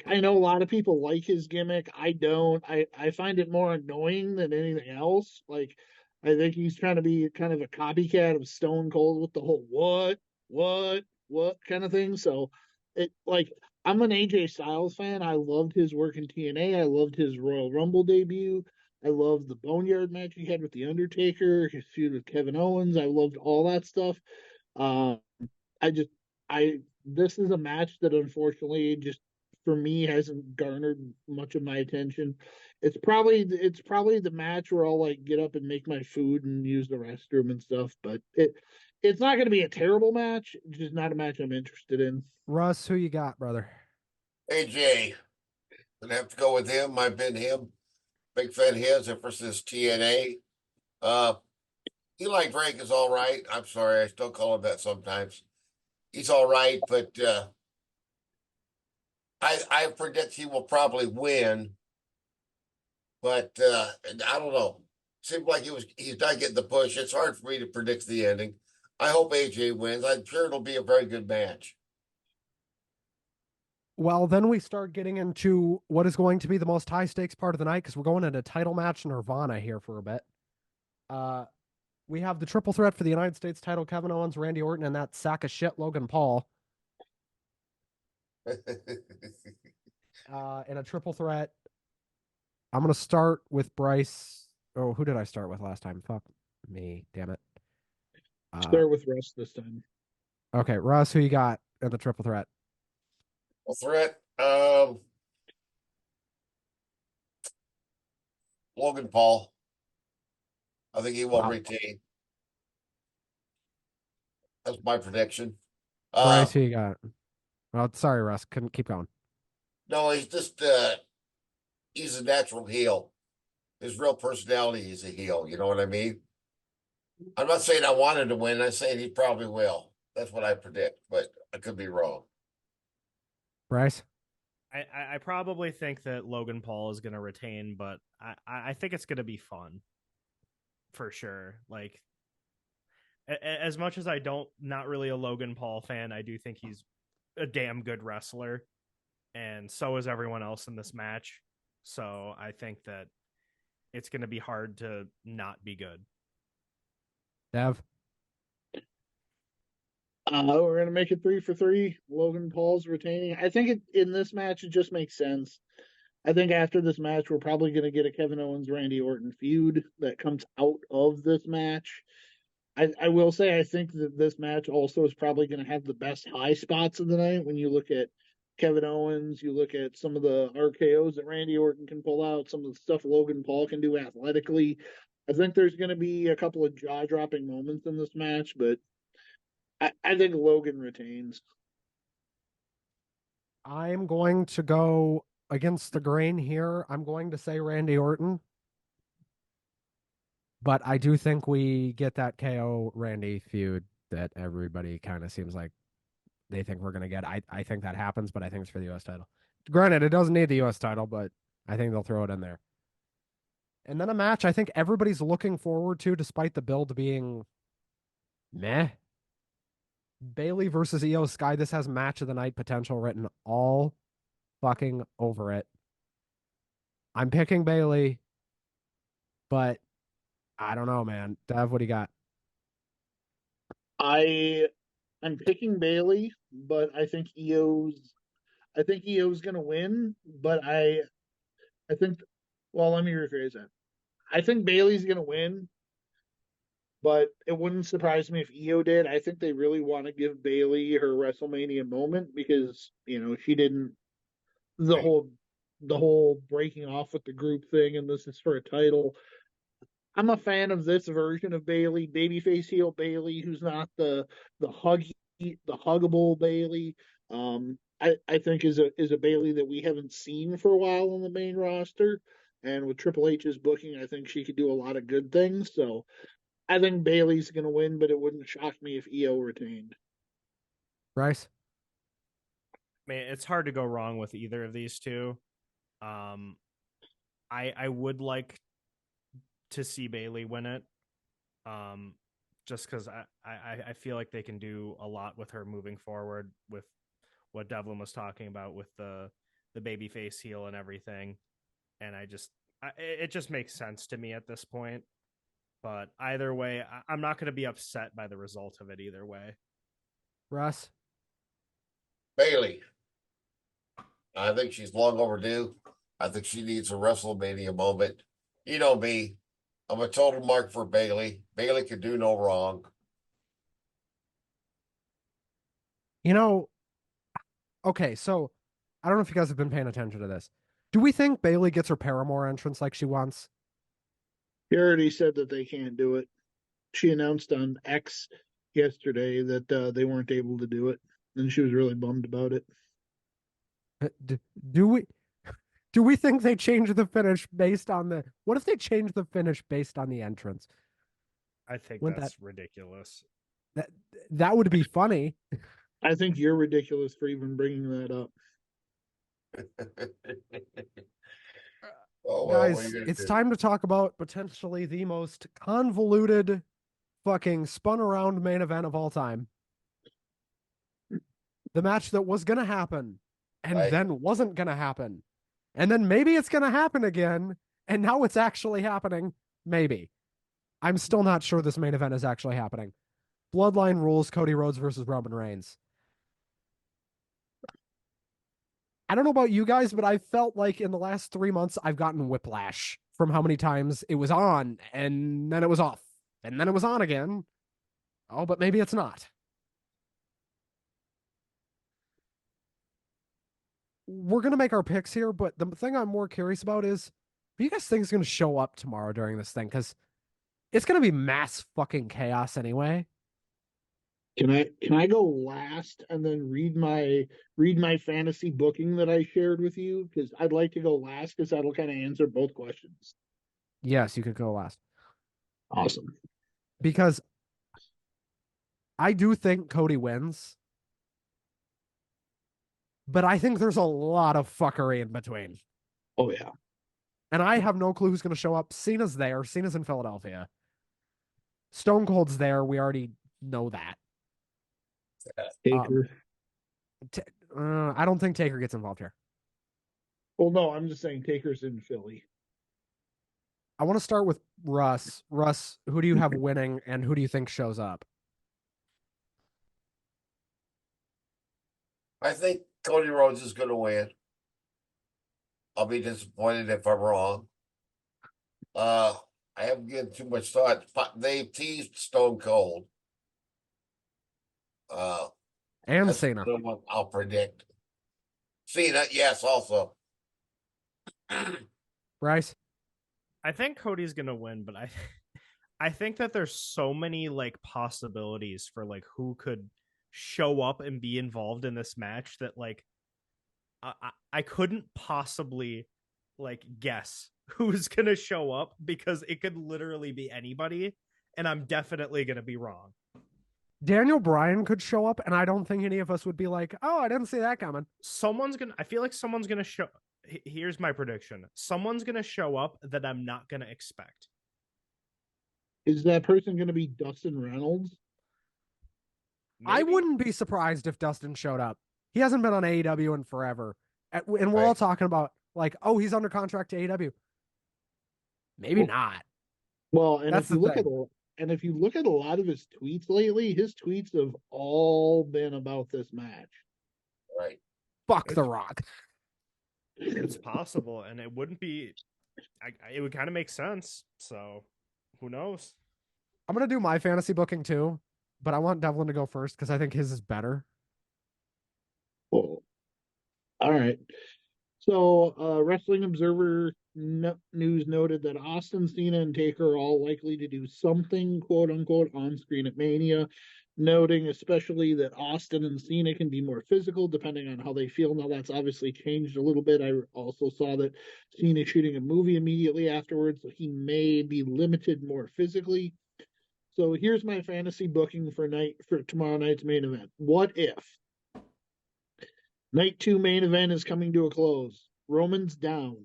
I know a lot of people like his gimmick. I don't. I find it more annoying than anything else. Like I think he's trying to be kind of a copycat of Stone Cold with the whole what kind of thing. So it like I'm an AJ Styles fan. I loved his work in TNA. I loved his Royal Rumble debut. I loved the Boneyard match he had with The Undertaker, his feud with Kevin Owens. I loved all that stuff. Um, I just I this is a match that unfortunately just for me hasn't garnered much of my attention. It's probably the match where I'll like get up and make my food and use the restroom and stuff, but it's not going to be a terrible match. It's just not a match I'm interested in. Russ, who you got, brother? AJ, gonna have to go with him. I've been him. Big fan of his ever since TNA. Uh, Eli Drake is all right. I'm sorry, I still call him that sometimes. He's all right, but I predict he will probably win. But I don't know. Seems like he's not getting the push. It's hard for me to predict the ending. I hope AJ wins. I'm sure it'll be a very good match. Well, then we start getting into what is going to be the most high stakes part of the night because we're going into title match Nirvana here for a bit. We have the triple threat for the United States title: Kevin Owens, Randy Orton, and that sack of shit Logan Paul. In a triple threat, I'm gonna start with Bryce. Oh, who did I start with last time? Fuck me, damn it. Start with Russ this time. Okay, Russ, who you got in the triple threat? A threat. Logan Paul. I think he will retain. That's my prediction. Bryce, who you got? Well, sorry, Russ. Couldn't keep going. No, he's just he's a natural heel. His real personality is a heel. You know what I mean? I'm not saying I wanted to win. I'm saying he probably will. That's what I predict, but I could be wrong. Bryce? I probably think that Logan Paul is going to retain, but I think it's going to be fun for sure. Like, as much as I don't, not really a Logan Paul fan, I do think he's a damn good wrestler, and so is everyone else in this match. So I think that it's going to be hard to not be good. Dev? We're going to make it 3 for 3. Logan Paul's retaining. I think in this match, it just makes sense. I think after this match, we're probably going to get a Kevin Owens Randy Orton feud that comes out of this match. I will say I think that this match also is probably going to have the best high spots of the night. When you look at Kevin Owens, you look at some of the RKOs that Randy Orton can pull out, some of the stuff Logan Paul can do athletically. I think there's going to be a couple of jaw-dropping moments in this match, but I think Logan retains. I'm going to go against the grain here. I'm going to say Randy Orton. But I do think we get that KO Randy feud that everybody kind of seems like they think we're going to get. I think that happens, but I think it's for the U.S. title. Granted, it doesn't need the U.S. title, but I think they'll throw it in there. And then a match I think everybody's looking forward to, despite the build being meh. Bailey versus Io Sky. This has match of the night potential written all fucking over it. I'm picking Bailey, but I don't know, man. Dev, what do you got? I'm picking Bailey, but I think Io's gonna win, but I think well, let me rephrase that. I think Bailey's gonna win, but it wouldn't surprise me if Io did. I think they really want to give Bailey her WrestleMania moment because, she didn't the Right. whole breaking off with the group thing and this is for a title. I'm a fan of this version of Bailey, babyface heel Bailey, who's not the huggy, the huggable Bailey. I think is a Bailey that we haven't seen for a while on the main roster, and with Triple H's booking, I think she could do a lot of good things. So I think Bailey's going to win, but it wouldn't shock me if Io retained. Bryce? Man, it's hard to go wrong with either of these two. Um, I would like to see Bailey win it. Just because I feel like they can do a lot with her moving forward with what Devlin was talking about with the babyface heel and everything. And it just makes sense to me at this point. But either way, I'm not going to be upset by the result of it either way. Russ? Bailey. I think she's long overdue. I think she needs a WrestleMania moment. You know me. I'm a total mark for Bailey. Bailey can do no wrong. Okay, so I don't know if you guys have been paying attention to this. Do we think Bailey gets her Paramore entrance like she wants? She already said that they can't do it. She announced on X yesterday that they weren't able to do it, and she was really bummed about it. Do we do we think they change the finish based on the what if they change the finish based on the entrance? I think Wouldn't that's ridiculous. that would be funny. I think you're ridiculous for even bringing that up. Oh, well, what are Guys, you gonna it's do? time to talk about potentially the most convoluted fucking spun around main event of all time. The match that was going to happen and Right. then wasn't going to happen. And then maybe it's going to happen again. And now it's actually happening. Maybe. I'm still not sure this main event is actually happening. Bloodline rules Cody Rhodes versus Roman Reigns. I don't know about you guys, but I felt like in the last 3 months, I've gotten whiplash from how many times it was on and then it was off and then it was on again. Oh, but maybe it's not. We're going to make our picks here, but the thing I'm more curious about is who you guys think is going to show up tomorrow during this thing? Because it's going to be mass fucking chaos anyway. Can I go last and then read my fantasy booking that I shared with you? Because I'd like to go last because that'll kind of answer both questions. Yes, you could go last. Awesome. Because I do think Cody wins, but I think there's a lot of fuckery in between. Oh yeah. And I have no clue who's going to show up. Cena's there. Cena's in Philadelphia. Stone Cold's there. We already know that. Taker. I don't think Taker gets involved here. Well, no, I'm just saying Taker's in Philly. I want to start with Russ. Russ, who do you have winning and who do you think shows up? I think Cody Rhodes is going to win. I'll be disappointed if I'm wrong. I haven't given too much thought. They've teased Stone Cold. And That's Cena. the one I'll predict. Cena, yes, also. Bryce? I think Cody's gonna win, but I think that there's so many like possibilities for like who could show up and be involved in this match that like I couldn't possibly like guess who's gonna show up because it could literally be anybody, and I'm definitely gonna be wrong. Daniel Bryan could show up, and I don't think any of us would be like, "Oh, I didn't see that coming." I feel like someone's gonna show. Here's my prediction: someone's gonna show up that I'm not gonna expect. Is that person going to be Dustin Reynolds? I Maybe. wouldn't be surprised if Dustin showed up. He hasn't been on AEW in forever. And we're all Right. talking about, like, oh, he's under contract to AEW. Maybe Well, not. Well, and That's if the you look at thing. if you look at a lot of his tweets lately, his tweets have all been about this match. Right. Fuck The It's Rock. it's possible, and it wouldn't be. It would kind of make sense. So, who knows? I'm going to do my fantasy booking too, but I want Devlin to go first because I think his is better. Well, all right. So, Wrestling Observer News noted that Austin, Cena, and Taker are all likely to do something, quote unquote, on screen at Mania, noting especially that Austin and Cena can be more physical depending on how they feel. Now, that's obviously changed a little bit. I also saw that Cena shooting a movie immediately afterwards, so he may be limited more physically. So, here's my fantasy booking for tomorrow night's main event. What if Night 2 main event is coming to a close? Roman's down.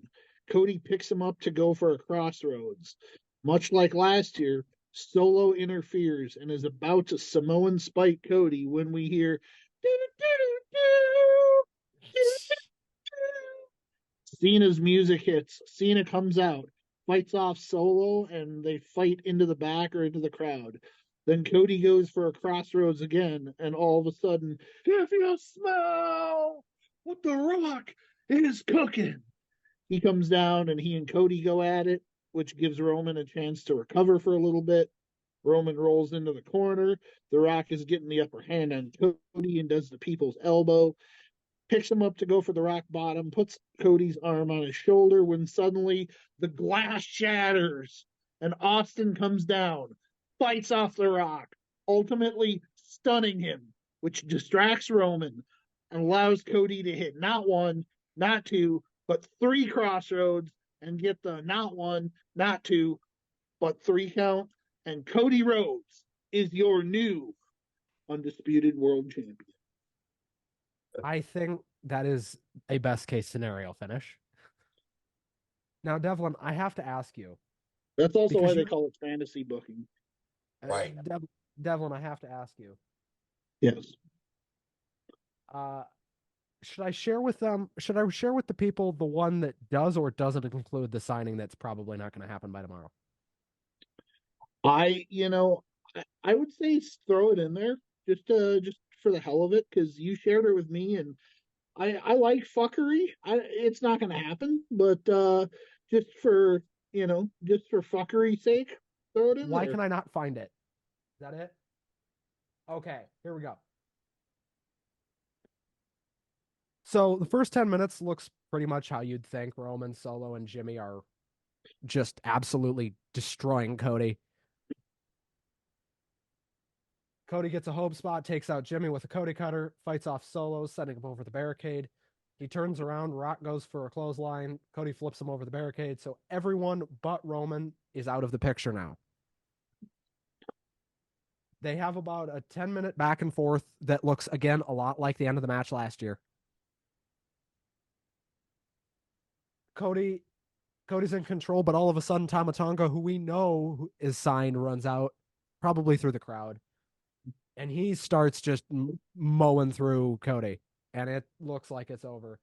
Cody picks him up to go for a crossroads. Much like last year, Solo interferes and is about to Samoan spike Cody when we hear Cena's music hits. Cena comes out, fights off Solo, and they fight into the back or into the crowd. Then Cody goes for a crossroads again, and all of a sudden, if you smell what the Rock is cooking, he comes down and he and Cody go at it, which gives Roman a chance to recover for a little bit. Roman rolls into the corner. The Rock is getting the upper hand on Cody and does the people's elbow, picks him up to go for the rock bottom, puts Cody's arm on his shoulder when suddenly the glass shatters and Austin comes down, fights off the Rock, ultimately stunning him, which distracts Roman and allows Cody to hit not one, not two, but three crossroads and get the not one, not two, but three count. And Cody Rhodes is your new undisputed world champion. I think that is a best case scenario finish. Now, Devlin, I have to ask you. That's also Because why they you- call it fantasy booking. Right. Devlin, I have to ask you. Yes. Should I share with them? Should I share with the people the one that does or doesn't include the signing that's probably not going to happen by tomorrow? I would say throw it in there just for the hell of it, because you shared it with me, and I like fuckery. It's not going to happen, but just for just for fuckery's sake, throw it in Why there. can I not find it? Is that it? Okay, here we go. So the first 10 minutes looks pretty much how you'd think. Roman, Solo, and Jimmy are just absolutely destroying Cody. Cody gets a hope spot, takes out Jimmy with a Cody cutter, fights off Solo, sending him over the barricade. He turns around, Rock goes for a clothesline, Cody flips him over the barricade, so everyone but Roman is out of the picture now. They have about a 10-minute back and forth that looks, again, a lot like the end of the match last year. Cody's in control, but all of a sudden Tama Tonga, who we know is signed, runs out, probably through the crowd. And he starts just mowing through Cody. And it looks like it's over.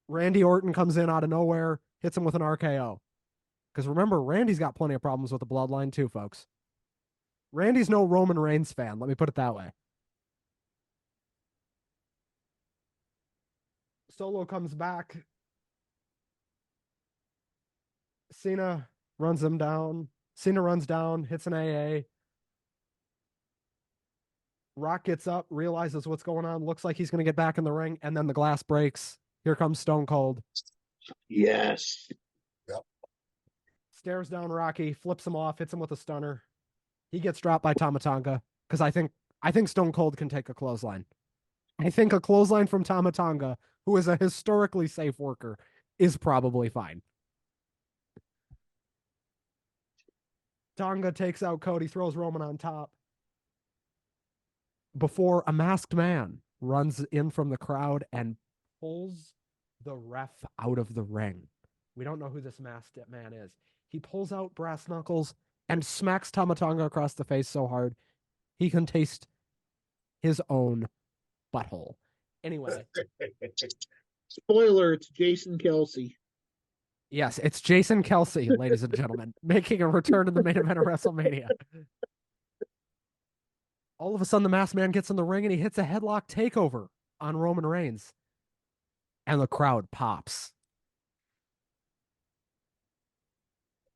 Randy Orton comes in out of nowhere, hits him with an RKO. Because remember, Randy's got plenty of problems with the bloodline too, folks. Randy's no Roman Reigns fan, let me put it that way. Solo comes back. Cena runs him down. Cena runs down, hits an AA. Rock gets up, realizes what's going on, looks like he's going to get back in the ring, and then the glass breaks. Here comes Stone Cold. Yes. Yep. Stares down Rocky, flips him off, hits him with a stunner. He gets dropped by Tama Tonga because I think Stone Cold can take a clothesline. I think a clothesline from Tama Tonga, who is a historically safe worker, is probably fine. Tonga takes out Cody, throws Roman on top, before a masked man runs in from the crowd and pulls the ref out of the ring. We don't know who this masked man is. He pulls out brass knuckles and smacks Tama Tonga across the face so hard he can taste his own butthole. Anyway. Spoiler, it's Jason Kelsey. Yes, it's Jason Kelsey, ladies and gentlemen, making a return in the main event of WrestleMania. All of a sudden, the masked man gets in the ring and he hits a headlock takeover on Roman Reigns. And the crowd pops.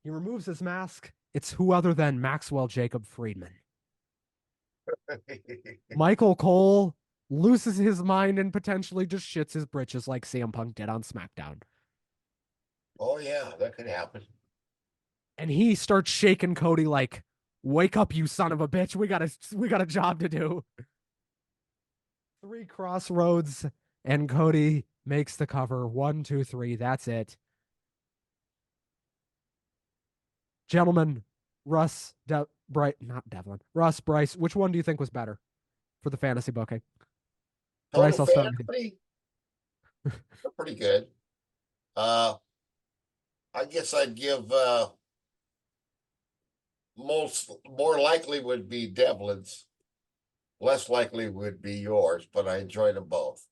He removes his mask. It's who other than Maxwell Jacob Friedman. Michael Cole loses his mind and potentially just shits his britches like CM Punk did on SmackDown. Oh, yeah, that could happen. And he starts shaking Cody like, wake up, you son of a bitch. We got a job to do. 3 crossroads, and Cody makes the cover. 1, 2, 3. That's it. Gentlemen, Russ, Russ, Bryce, which one do you think was better for the fantasy booking? Bryce, I'll start with you. They're pretty good. I guess I'd give more likely would be Devlin's. Less likely would be yours, but I enjoyed them both.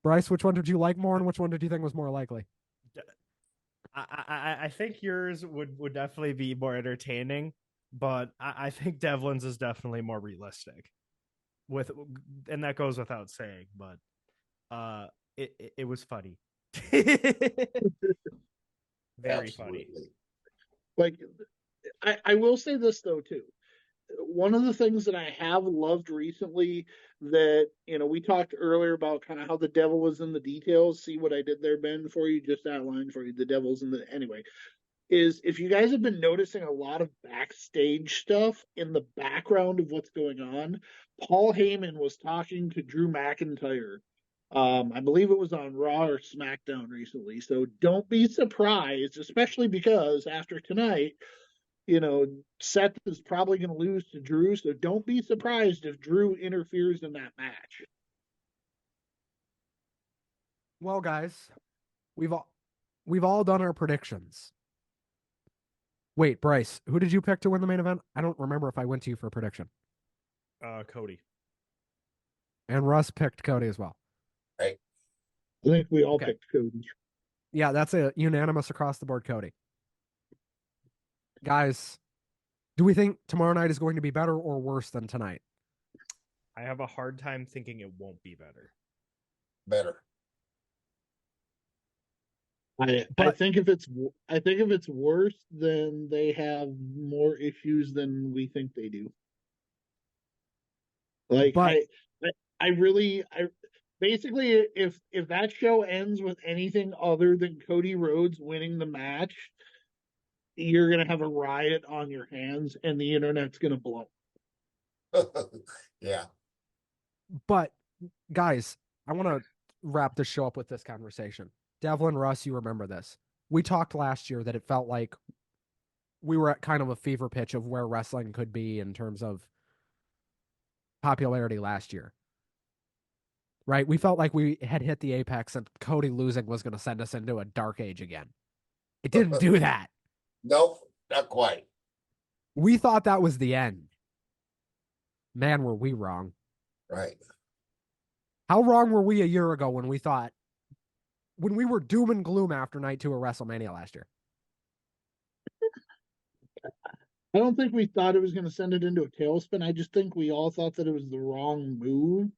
Bryce, which one did you like more, and which one did you think was more likely? I think yours would definitely be more entertaining, but I think Devlin's is definitely more realistic. And that goes without saying, but it was funny. Very funny. Like, I will say this though too. One of the things that I have loved recently that, we talked earlier about kind of how the devil was in the details. See what I did there, Ben, for you, just outlined for you. The devil's in the, anyway, is if you guys have been noticing a lot of backstage stuff in the background of what's going on, Paul Heyman was talking to Drew McIntyre. I believe it was on Raw or SmackDown recently. So don't be surprised, especially because after tonight, Seth is probably going to lose to Drew. So don't be surprised if Drew interferes in that match. Well, guys, we've all done our predictions. Wait, Bryce, who did you pick to win the main event? I don't remember if I went to you for a prediction. Cody. And Russ picked Cody as well. Right. I think we all picked Cody. Yeah, that's a unanimous across the board Cody. Guys, do we think tomorrow night is going to be better or worse than tonight? I have a hard time thinking it won't be better. Better. I think if it's worse, then they have more issues than we think they do. Like, I basically, if that show ends with anything other than Cody Rhodes winning the match, you're gonna have a riot on your hands, and the internet's gonna blow. Yeah. But guys, I want to wrap this show up with this conversation. Devlin, Russ, you remember this. We talked last year that it felt like we were at kind of a fever pitch of where wrestling could be in terms of popularity last year. Right? We felt like we had hit the apex and Cody losing was going to send us into a dark age again. It didn't do that. Nope, not quite. We thought that was the end. Man, were we wrong. Right. How wrong were we a year ago when we were doom and gloom after night 2 of WrestleMania last year? I don't think we thought it was going to send it into a tailspin. I just think we all thought that it was the wrong move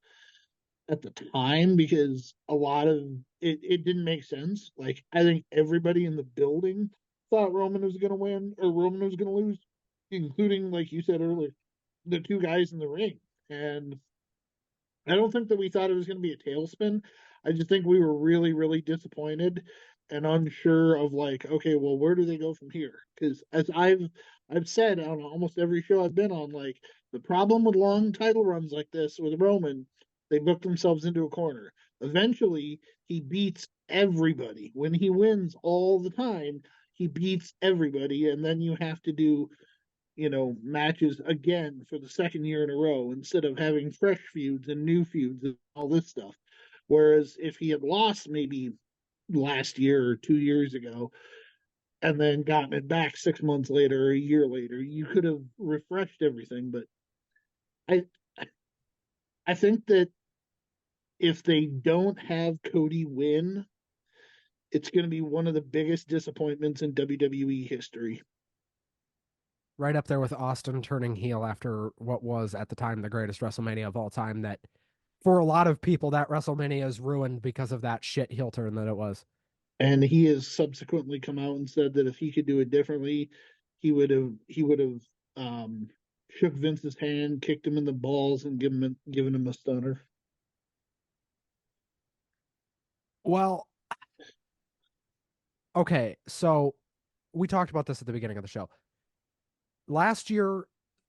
at the time because a lot of it didn't make sense. Like, I think everybody in the building thought Roman was going to win or Roman was going to lose, including, like you said earlier, the 2 guys in the ring. And I don't think that we thought it was going to be a tailspin. I just think we were really, really disappointed and unsure of, like, okay, well, where do they go from here? Because as I've said on almost every show I've been on, like, the problem with long title runs like this with Roman, they book themselves into a corner. Eventually, he beats everybody. When he wins all the time, he beats everybody, and then you have to do, matches again for the second year in a row instead of having fresh feuds and new feuds and all this stuff. Whereas if he had lost maybe last year or 2 years ago, and then gotten it back 6 months later or a year later. You could have refreshed everything, but I I think that if they don't have Cody win, it's going to be one of the biggest disappointments in WWE history. Right up there with Austin turning heel after what was at the time the greatest WrestleMania of all time. That for a lot of people, that WrestleMania is ruined because of that shit heel turn that it was. And he has subsequently come out and said that if he could do it differently, he would have shook Vince's hand, kicked him in the balls, and given him a stunner. Well, okay, so we talked about this at the beginning of the show. Last year,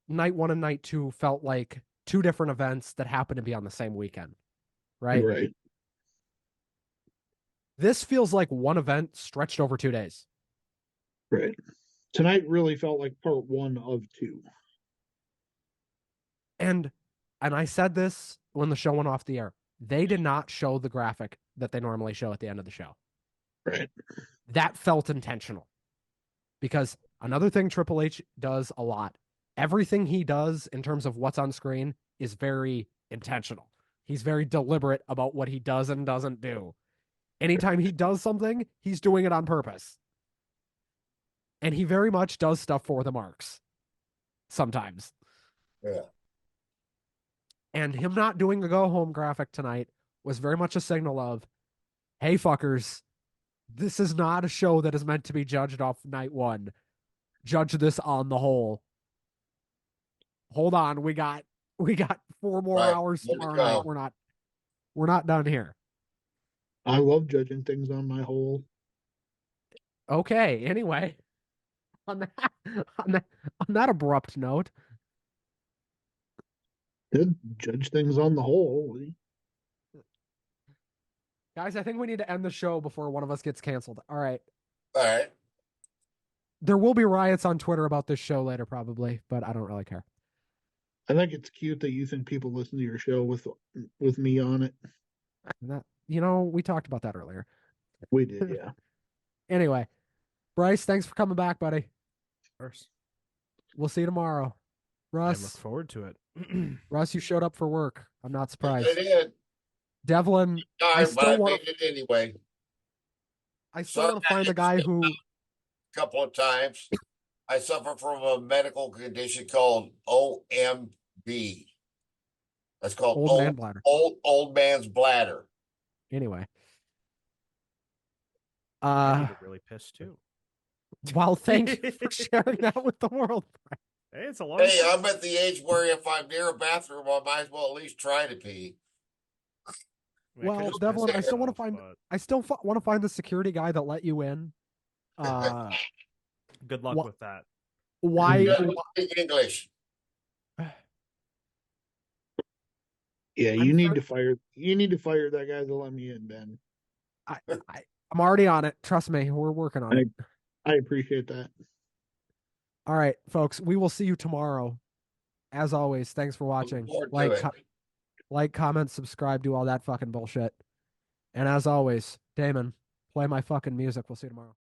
night 1 and night 2 felt like two different events that happened to be on the same weekend, right? Right. This feels like one event stretched over 2 days. Right. Tonight really felt like part one of two. And I said this when the show went off the air. They did not show the graphic that they normally show at the end of the show. Right. That felt intentional. Because another thing Triple H does a lot, everything he does in terms of what's on screen is very intentional. He's very deliberate about what he does and doesn't do. Anytime he does something, he's doing it on purpose. And he very much does stuff for the marks. Sometimes. Yeah. And him not doing a go-home graphic tonight was very much a signal of, hey, fuckers, this is not a show that is meant to be judged off night one. Judge this on the whole. Hold on, we got 4 more hours tomorrow night. We're not done here. I love judging things on my whole. Okay, anyway. On that abrupt note. Judge things on the whole. Guys, I think we need to end the show before one of us gets canceled. All right. All right. There will be riots on Twitter about this show later, probably, but I don't really care. I think it's cute that you think people listen to your show with me on it. That, we talked about that earlier. We did, yeah. Anyway, Bryce, thanks for coming back, buddy. Of course. We'll see you tomorrow. Russ. I look forward to it. Russ, you showed up for work. I'm not surprised. I did. Devlin, I still want it anyway. I still want to find the guy who a couple of times. I suffer from a medical condition called OMB. That's called old man bladder. Old man's bladder. Anyway. I need to really piss too. Well, thank you for sharing that with the world. Hey, it's a long Hey, I'm at the age where if I'm near a bathroom, I might as well at least try to pee. Well, Devlin, I still want to find the security guy that let you in. Good luck with that. Why speak English? Yeah, you need to fire that guy to let me in, Ben. I'm already on it. Trust me, we're working on it. I appreciate that. All right, folks, we will see you tomorrow. As always, thanks for watching. Like, comment, subscribe, do all that fucking bullshit. And as always, Damon, play my fucking music. We'll see you tomorrow.